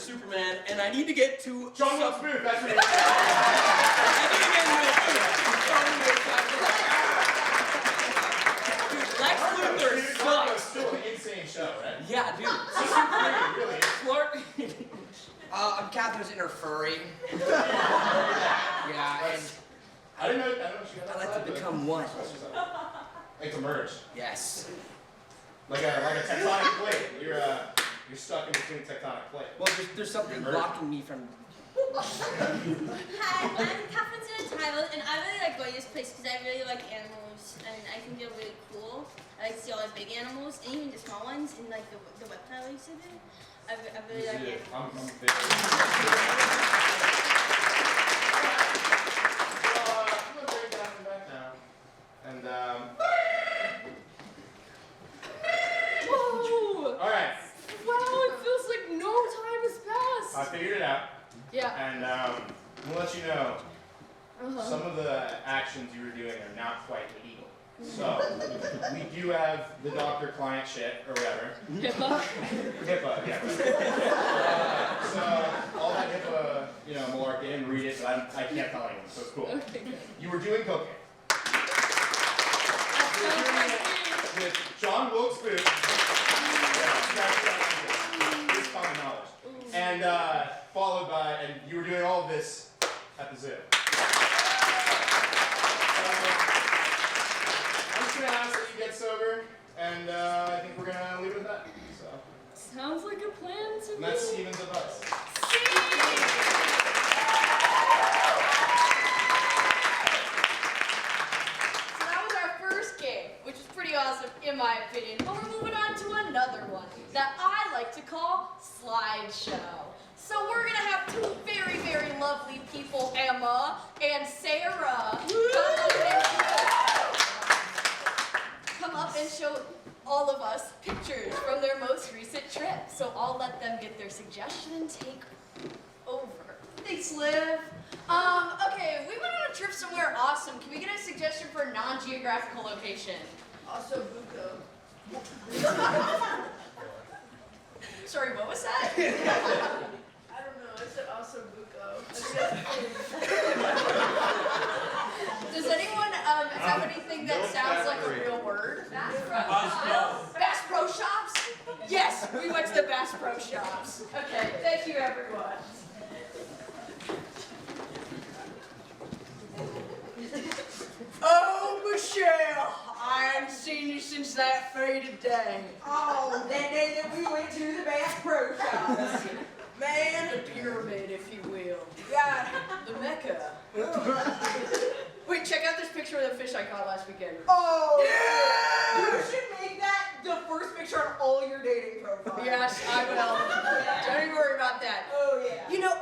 Superman, and I need to get to John Wilkes Booth, that's what it is. I need to get to Lex Luthor sucks. Still an insane show, right? Yeah, dude. Really. Clark. I'm Catherine's inner furry. Yeah, and I didn't know she got that. I'd like to become one. Like to merge. Yes. Like a tectonic plate. You're stuck in between tectonic plates. Well, there's something blocking me from. Hi, I'm Catherine Tyler, and I really like going to this place because I really like animals, and I think they're really cool. I like to see all the big animals, and even the small ones, and like the reptile exhibit. I really like it. I'm big. I'm gonna bring Catherine back now. And Whoa! alright. Wow, it feels like no time has passed. I figured it out. Yeah. And I'm gonna let you know some of the actions you were doing are not quite legal. So we do have the doctor-client shit or whatever. HIPAA? HIPAA, yeah. So all that HIPAA, malarkey, I didn't read it, so I can't tell anyone, so it's cool. Okay, good. You were doing cocaine. You were doing it with John Wilkes Booth. It's common knowledge. And followed by, and you were doing all of this at the zoo. I'm just gonna ask that you get sober, and I think we're gonna leave it at that. So. Sounds like a plan to And me. that's Steven's advice. So that was our first game, which was pretty awesome in my opinion. But we're moving on to another one that I like to call slideshow. So we're gonna have two very, very lovely people, Emma and Sarah, come up and show all of us pictures from their most recent trip. So I'll let them get their suggestion and take over. Thanks, Liv. Okay, we went on a trip somewhere awesome. Can we get a suggestion for a non-geographical location? Also Buko. Sorry, what was that? I don't know. I said also Buko. Does anyone have anything that sounds like a real word? Bass Pro Shops. Bass Pro Shops? Yes, we went to the Bass Pro Shops. Okay, thank you everyone. oh, Michelle, I haven't seen you since that faded day. Oh, that day that we went to the Bass Pro Shops. Man, The pyramid, if you will. God, The Mecca. Wait, check out this picture of the fish I caught last weekend. Oh, yeah! you should make that the first picture on all your dating profiles. Yes, I will. Don't even worry about that. Oh, yeah. You know,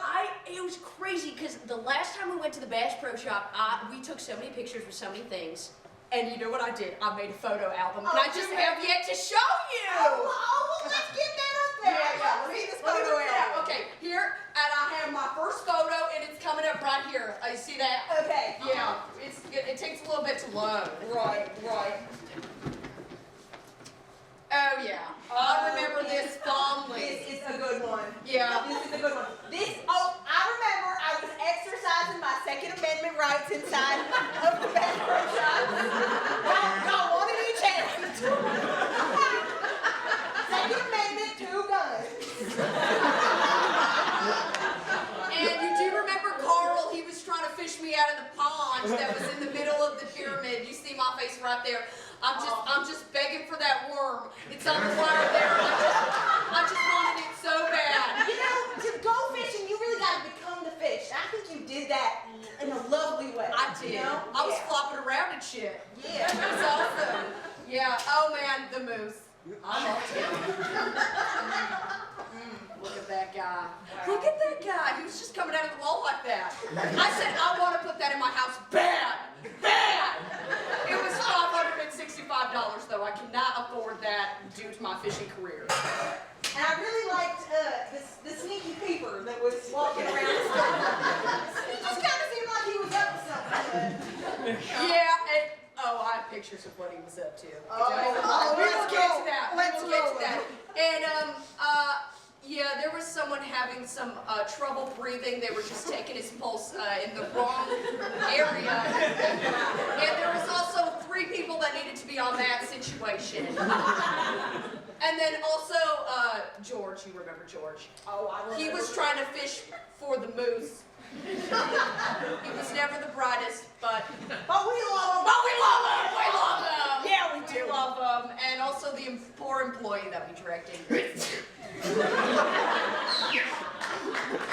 it was crazy because the last time we went to the Bass Pro Shop, we took so many pictures with so many things. And you know what I did? I made a photo album. And I just have yet to show you. Oh, well, let's get that up there. Yeah. Let's see this Let me photo bring it out. album. Okay, here, and I have my first photo, and it's coming up right here. You see that? Okay. Yeah, it takes a little bit to load. Right. Oh, yeah. I remember this fondly. This is a good one. Yeah. This is a good one. I remember I was exercising my Second Amendment rights inside of the Bass Pro Shop. Got one in each hand. Second Amendment, 2 guns. And you do remember Carl, he was trying to fish me out of the pond that was in the middle of the pyramid. You see my face right there. I'm just begging for that worm. It's on the water there. I just wanted it so bad. You know, to go fishing, you really got to become the fish. I think you did that in a lovely way. I did. You know? I was flopping around and shit. Yeah. It was awesome. Yeah. Oh man, the moose. I loved him. Look at that guy. Look at that guy. He was just coming out of the wall like that. I said, I want to put that in my house. Bad. It was $565 though. I cannot afford that due to my fishing career. And I really liked the sneaky peeper that was walking around the store. He just kind of seemed like he was up to something. Yeah, I have pictures of what he was up to. Oh, we will let's get go. to that. Let's We will get roll to that. it. And Yeah, there was someone having some trouble breathing. They were just taking his pulse in the wrong area. And there was also 3 people that needed to be on that situation. And then also, George, you remember George? Oh, I remember. He was trying to fish for the moose. He was never the brightest, but we love him. But we love him. We love him. Yeah, we do. We love him, and also the poor employee that we directed.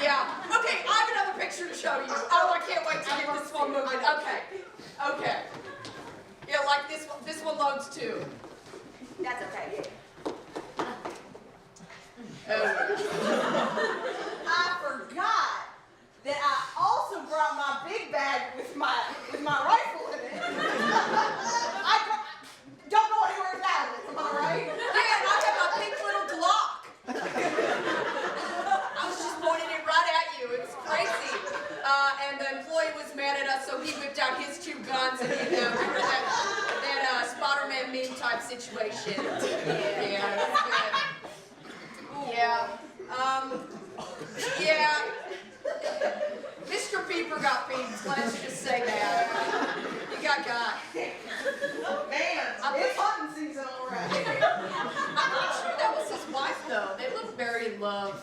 Yeah. Okay, I have another picture to show you. Oh, I can't wait to get this one moving. Okay. Okay. Yeah, like this one. This one loads too. That's okay. Yeah. I forgot that I also brought my big bag with my rifle in it. I don't go anywhere without it. Am I right? Yeah, and I have my pink little Glock. I was just pointing it right at you. It's crazy. And the employee was mad at us, so he whipped out his 2 guns and he remember that Spider-Man meme type situation. Yeah, that's good. Yeah. Yeah. Mr. Peeper got beans. Why don't you just say that? You got. Man, it's hunting season already. I'm not sure that was his wife, though. They look very in love.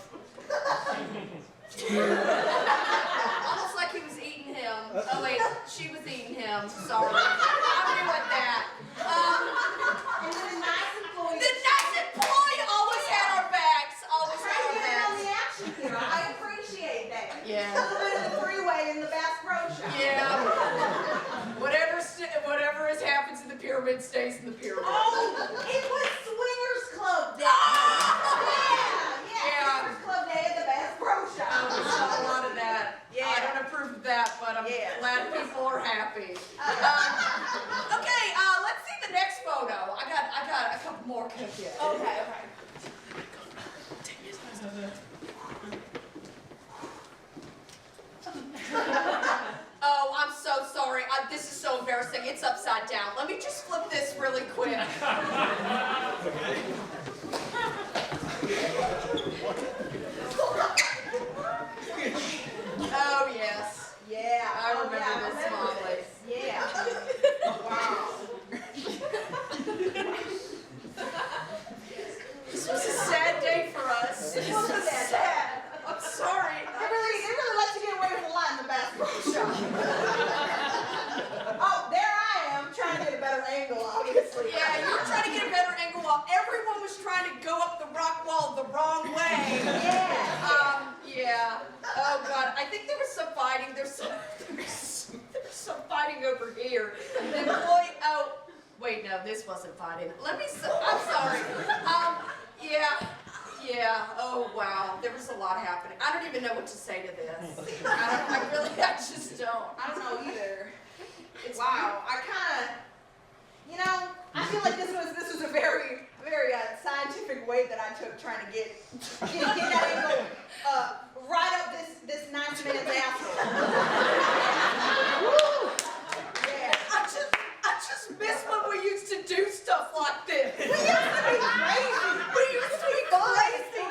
Almost like he was eating him. Oh, wait. She was eating him. Sorry. I'm new at that. And then the nice employee. The nice employee always had our backs. Always had our on backs. the action here. I appreciate that. Yeah. A little bit of the 3-way in the Bass Pro Shop. Yeah. Whatever happens in the pyramid stays in the pyramid. Oh, it was Swingers Club Day. Yeah. Swingers Club Day at the Bass Pro Shop. We saw a lot of that. Yeah. I don't approve of that, but I'm glad people are happy. Okay, let's see the next photo. I got a couple more cookies. Okay. Oh, I'm so sorry. This is so embarrassing. It's upside down. Let me just flip this really quick. Oh, yes. Yeah. I remember this, Molly. Yeah. Wow. This was a sad day for us. It was sad. I'm sorry. It really lets you get away with a lot in the Bass Pro Shop. Oh, there I am, trying to get a better angle, obviously. Yeah, you were trying to get a better angle while everyone was trying to go up the rock wall the wrong way. Yeah. Oh God, I think there was some fighting. There's some fighting over here. The employee. Oh, wait, no, this wasn't fighting. I'm sorry. Yeah. Oh wow, there was a lot happening. I don't even know what to say to this. I just don't. I don't know either. Wow, I feel like this was a very scientific way that I took trying to get that angle right up this 90-minute asshole. Yeah. I just miss when we used to do stuff like this. We used to be crazy. We used to be crazy.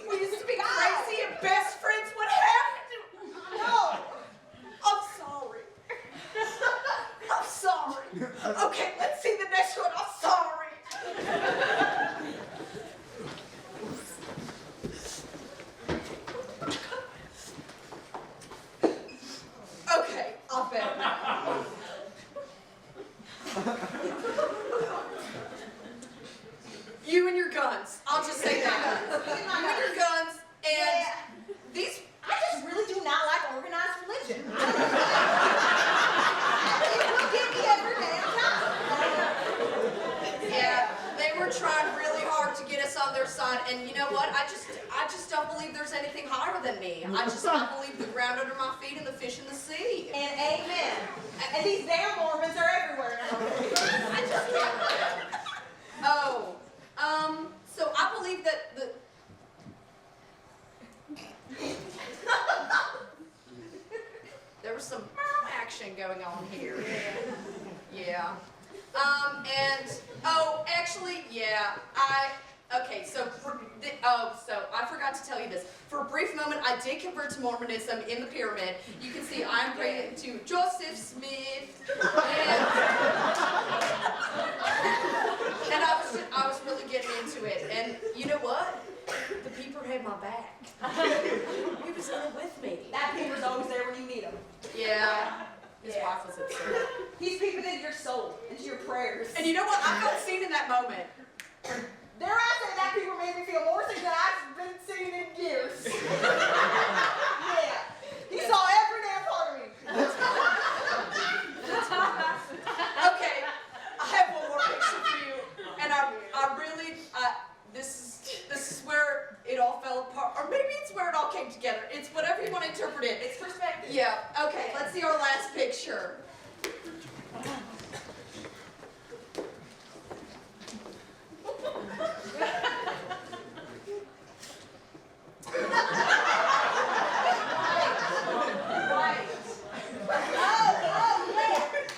We used to be crazy and best friends. What happened to? No. I'm sorry. I'm sorry. Okay, let's see the next one. I'm sorry. Okay, I'll bet now. You and your guns. I'll just say that. You and your guns and these. I just really do not like organized religion. It will get me every damn time. Yeah, they were trying really hard to get us on their side, and you know what? I just don't believe there's anything higher than me. I just don't believe the ground under my feet and the fish in the sea. And amen. And these damn Mormons are everywhere now. I just can't. So I believe that the. There was some action going on here. Yeah. Actually, yeah, Okay, so so I forgot to tell you this. For a brief moment, I did convert to Mormonism in the pyramid. You can see I'm praying to Joseph Smith, and I was really getting into it. And you know what? The peeper had my back. He was there with me. That peeper's always there when you need him. Yeah. His wife was absurd. He's peeping into your soul, into your prayers. And you know what? I felt seen in that moment. Dare I say that peeper made me feel more seen than I've been seen in years. Yeah. He saw every damn part of me. Okay, I have one more picture for you, and I really, this is where it all fell apart, or maybe it's where it all came together. It's whatever you want to interpret it. It's perspective. Yeah. Okay. Let's see our last picture.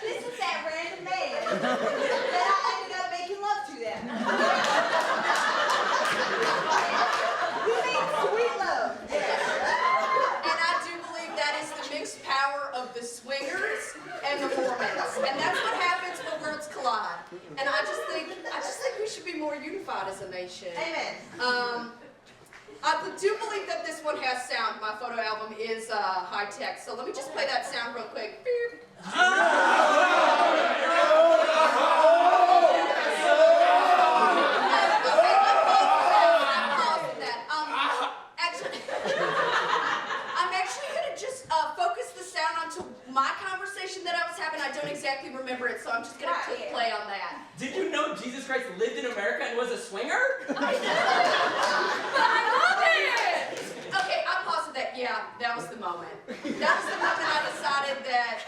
This was that random man that I ended up making love to that. We made sweet love. And I do believe that is the mixed power of the swingers and the Mormons, and that's what happens when worlds collide. And I just think we should be more unified as a nation. Amen. I do believe that this one has sound. My photo album is high tech, so let me just play that sound real quick. Beep. I'm actually gonna just focus the sound onto my conversation that I was having. I don't exactly remember it, so I'm just gonna click play on that. Did you know Jesus Christ lived in America and was a swinger? I love it! Okay, I'm positive that, yeah, that was the moment. That was the moment I decided that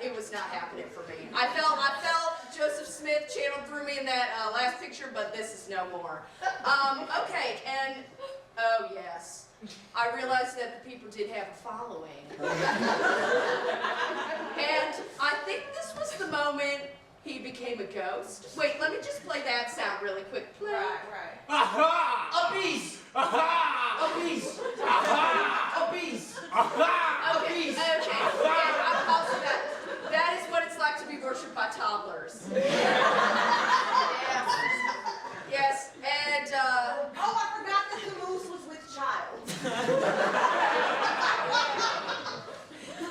it was not happening for me. I felt Joseph Smith channeled through me in that last picture, but this is no more. Okay, and, oh yes. I realized that the people did have a following. And I think this was the moment he became a ghost. Wait, let me just play that sound really quick. Play. Right. Aha! A beast! Aha! A beast! Aha! A beast! Aha! A Okay, beast! okay. Yeah, I'm also that. That is what it's like to be worshipped by toddlers. Yes, and Oh, I forgot that the moose was with child.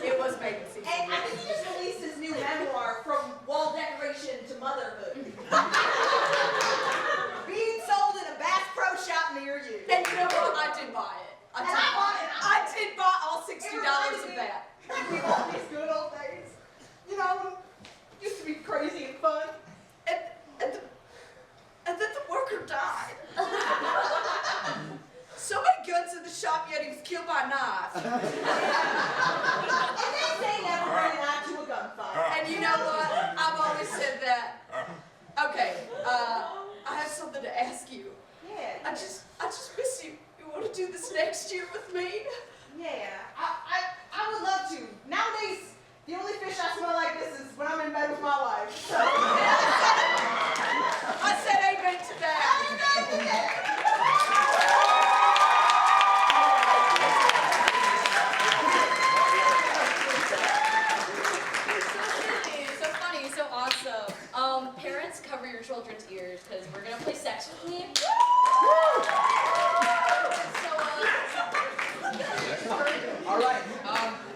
it was made in season. And I think he just released his new memoir, From Wall Decoration to Motherhood. Being sold in a Bass Pro Shop near you. And you know what? I did buy it. I did buy all $60 of that. We love these good old days. You know, when it used to be crazy and fun. And then the worker died. So many guns in the shop, yet he was killed by a knife. And they say never bring an eye to a gunfight. And you know what? I've always said that. Okay, I have something to ask you. Yeah. I just miss you. You want to do this next year with me? Yeah, I would love to. Nowadays, the only fish I smell like this is when I'm in bed with my wife. So. I said amen to that. Amen to that. So funny, so awesome. Parents, cover your children's ears because we're gonna play Sex With Me. All right,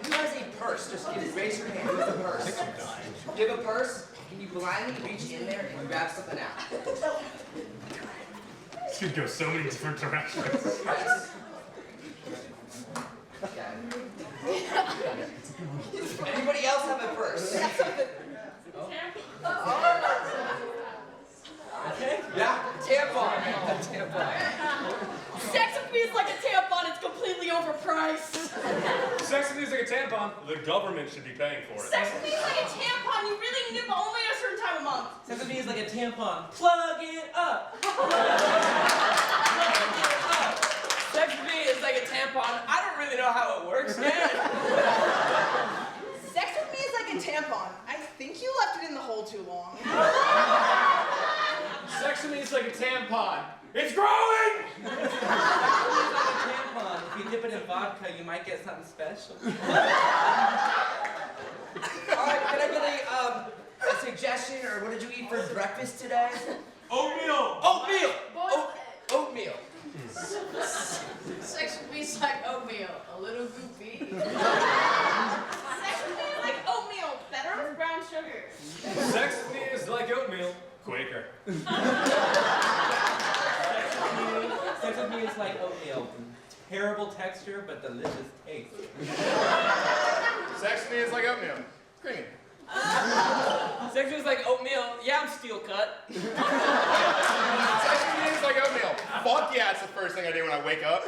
who has a purse? Just raise your hand. Who's a purse? You have a purse? Can you blindly reach in there and grab something out? This could go so many different directions. Right. Anybody else have a purse? Okay. Yeah, tampon. A tampon. Sex with me is like a tampon, it's completely overpriced. Sex with me is like a tampon. The government should be paying for it. Sex with me is like a tampon, you really need it, but only at a certain time of month. Sex with me is like a tampon. Plug it up. Sex with me is like a tampon. I don't really know how it works, man. Sex with me is like a tampon. I think you left it in the hole too long. Sex with me is like a tampon. It's growing! It's like a tampon. If you dip it in vodka, you might get something special. Alright, can I get a suggestion, or what did you eat for breakfast today? Oatmeal! Oatmeal! Oatmeal. Sex with me is like oatmeal, a little goopy. Sex with me is like oatmeal, better with brown sugar. Sex with me is like oatmeal. Quaker. Sex with me is like oatmeal. Terrible texture, but delicious taste. Sex with me is like oatmeal. Creamy. Sex was like oatmeal. Yeah, I'm steel cut. Sex with me is like oatmeal. Fuck yeah, it's the first thing I do when I wake up.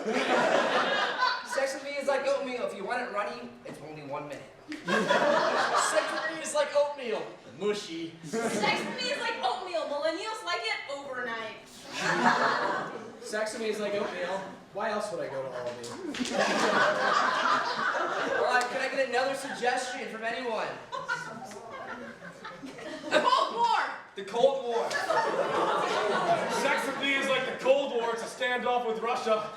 Sex with me is like oatmeal. If you want it runny, it's only 1 minute. Sex with me is like oatmeal. Mushy. Sex with me is like oatmeal. Millennials like it overnight. Sex with me is like oatmeal. Why else would I go to Aldi? Alright, can I get another suggestion from anyone? The Cold War! The Cold War. Sex with me is like the Cold War. It's a standoff with Russia.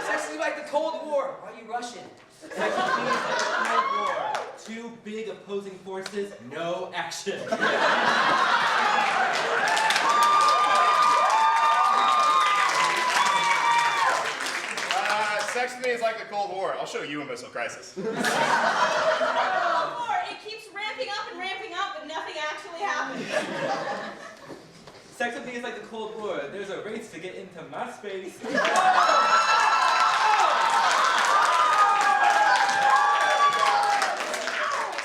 Sex with me like the Cold War. Why are you Russian? Sex with me is like a Cold War. Two big opposing forces, no action. Sex with me is like the Cold War. I'll show you a missile crisis. Cold War, it keeps ramping up, but nothing actually happens. Sex with me is like the Cold War. There's a race to get into my space.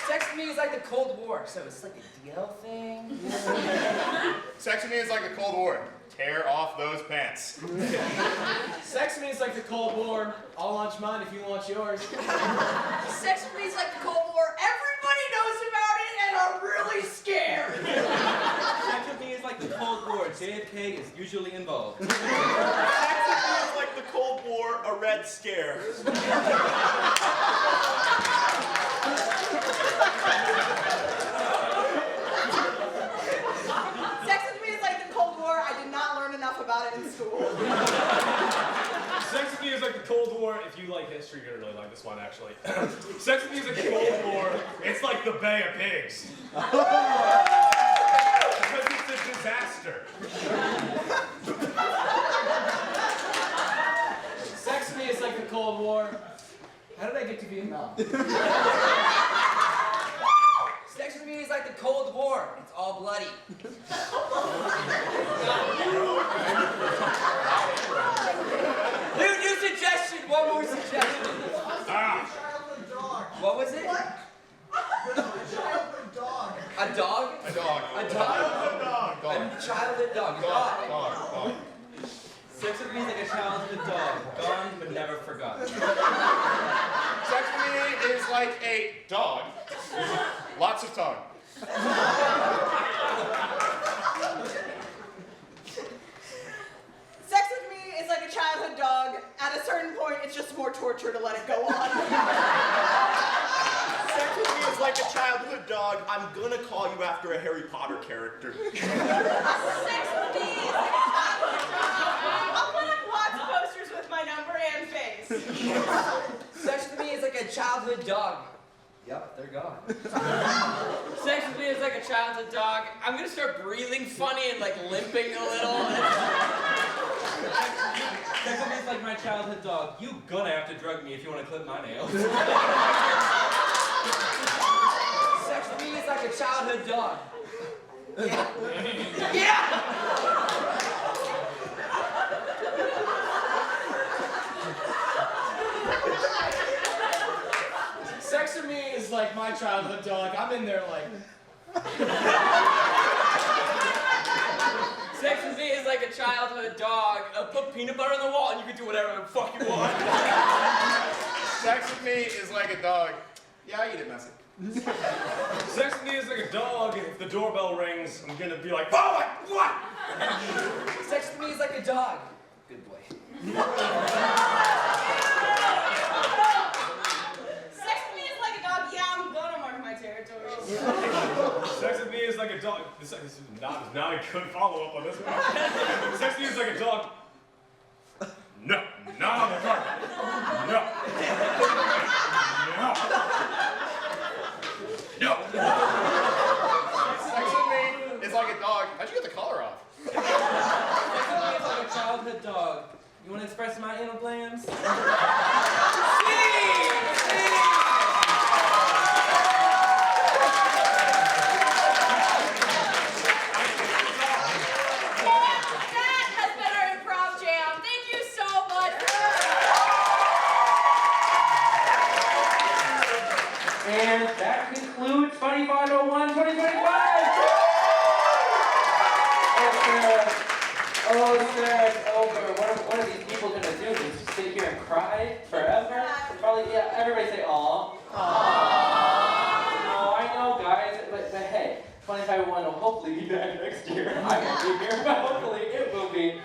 Sex with me is like the Cold War, so it's like a DL thing. Sex with me is like the Cold War. Tear off those pants. Sex with me is like the Cold War. I'll launch mine if you launch yours. Sex with me is like the Cold War. Everybody knows about it and are really scared. Sex with me is like the Cold War. JFK is usually involved. Sex with me is like the Cold War, a Red Scare. Sex with me is like the Cold War. I did not learn enough about it in school. Sex with me is like the Cold War. If you like history, you're gonna really like this one, actually. Sex with me is like the Cold War. It's like the Bay of Pigs. Because it's a disaster. Sex with me is like the Cold War. How did I get to Vietnam? Sex with me is like the Cold War. It's all bloody. New suggestion. One more suggestion. What was it? A dog? A dog. A dog? A childhood dog. Dog. Sex with me is like a childhood dog. Gone but never forgotten. Sex with me is like a dog. Lots of tongue. Sex with me is like a childhood dog. At a certain point, it's just more torture to let it go on. Sex with me is like a childhood dog. I'm gonna call you after a Harry Potter character. Sex with me is like a childhood dog. I'll put up lots of posters with my number and face. Sex with me is like a childhood dog. Yep, they're gone. Sex with me is like a childhood dog. I'm gonna start breathing funny and like limping a little. Sex with me is like my childhood dog. You gonna have to drug me if you want to clip my nails. Sex with me is like a childhood dog. Yeah. Sex with me is like my childhood dog. I'm in there like. Sex with me is like a childhood dog. Put peanut butter on the wall and you can do whatever the fuck you want. Sex with me is like a dog. Yeah, I eat it messy. Sex with me is like a dog. If the doorbell rings, I'm gonna be like, oh, what? Sex with me is like a dog. Good boy. Sex with me is like a dog. Yeah, I'm gonna mark my territory. Sex with me is like a dog. This is not a good follow-up on this one. Sex means like a dog. No, not on the carpet. No. No. Sex with me is like a dog. How'd you get the collar off? Sex with me is like a childhood dog. You want to express my anal glands? That has been our improv jam. Thank you so much. And that concludes Funny 501 2025. It's over. What are these people gonna do? Just sit here and cry forever? Probably, yeah. Everybody say aw. No, I know, guys. But hey, Funny 501 will hopefully be back next year. I won't be here, but hopefully it will be.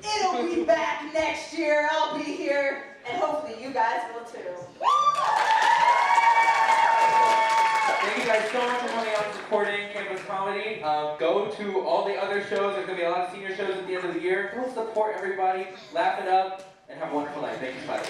It'll be back next year. I'll be here, and hopefully you guys will too. Thank you guys so much for coming out and supporting Campus Comedy. Go to all the other shows. There's going to be a lot of senior shows at the end of the year. Go support everybody, laugh it up, and have a wonderful night. Thank you, Spider.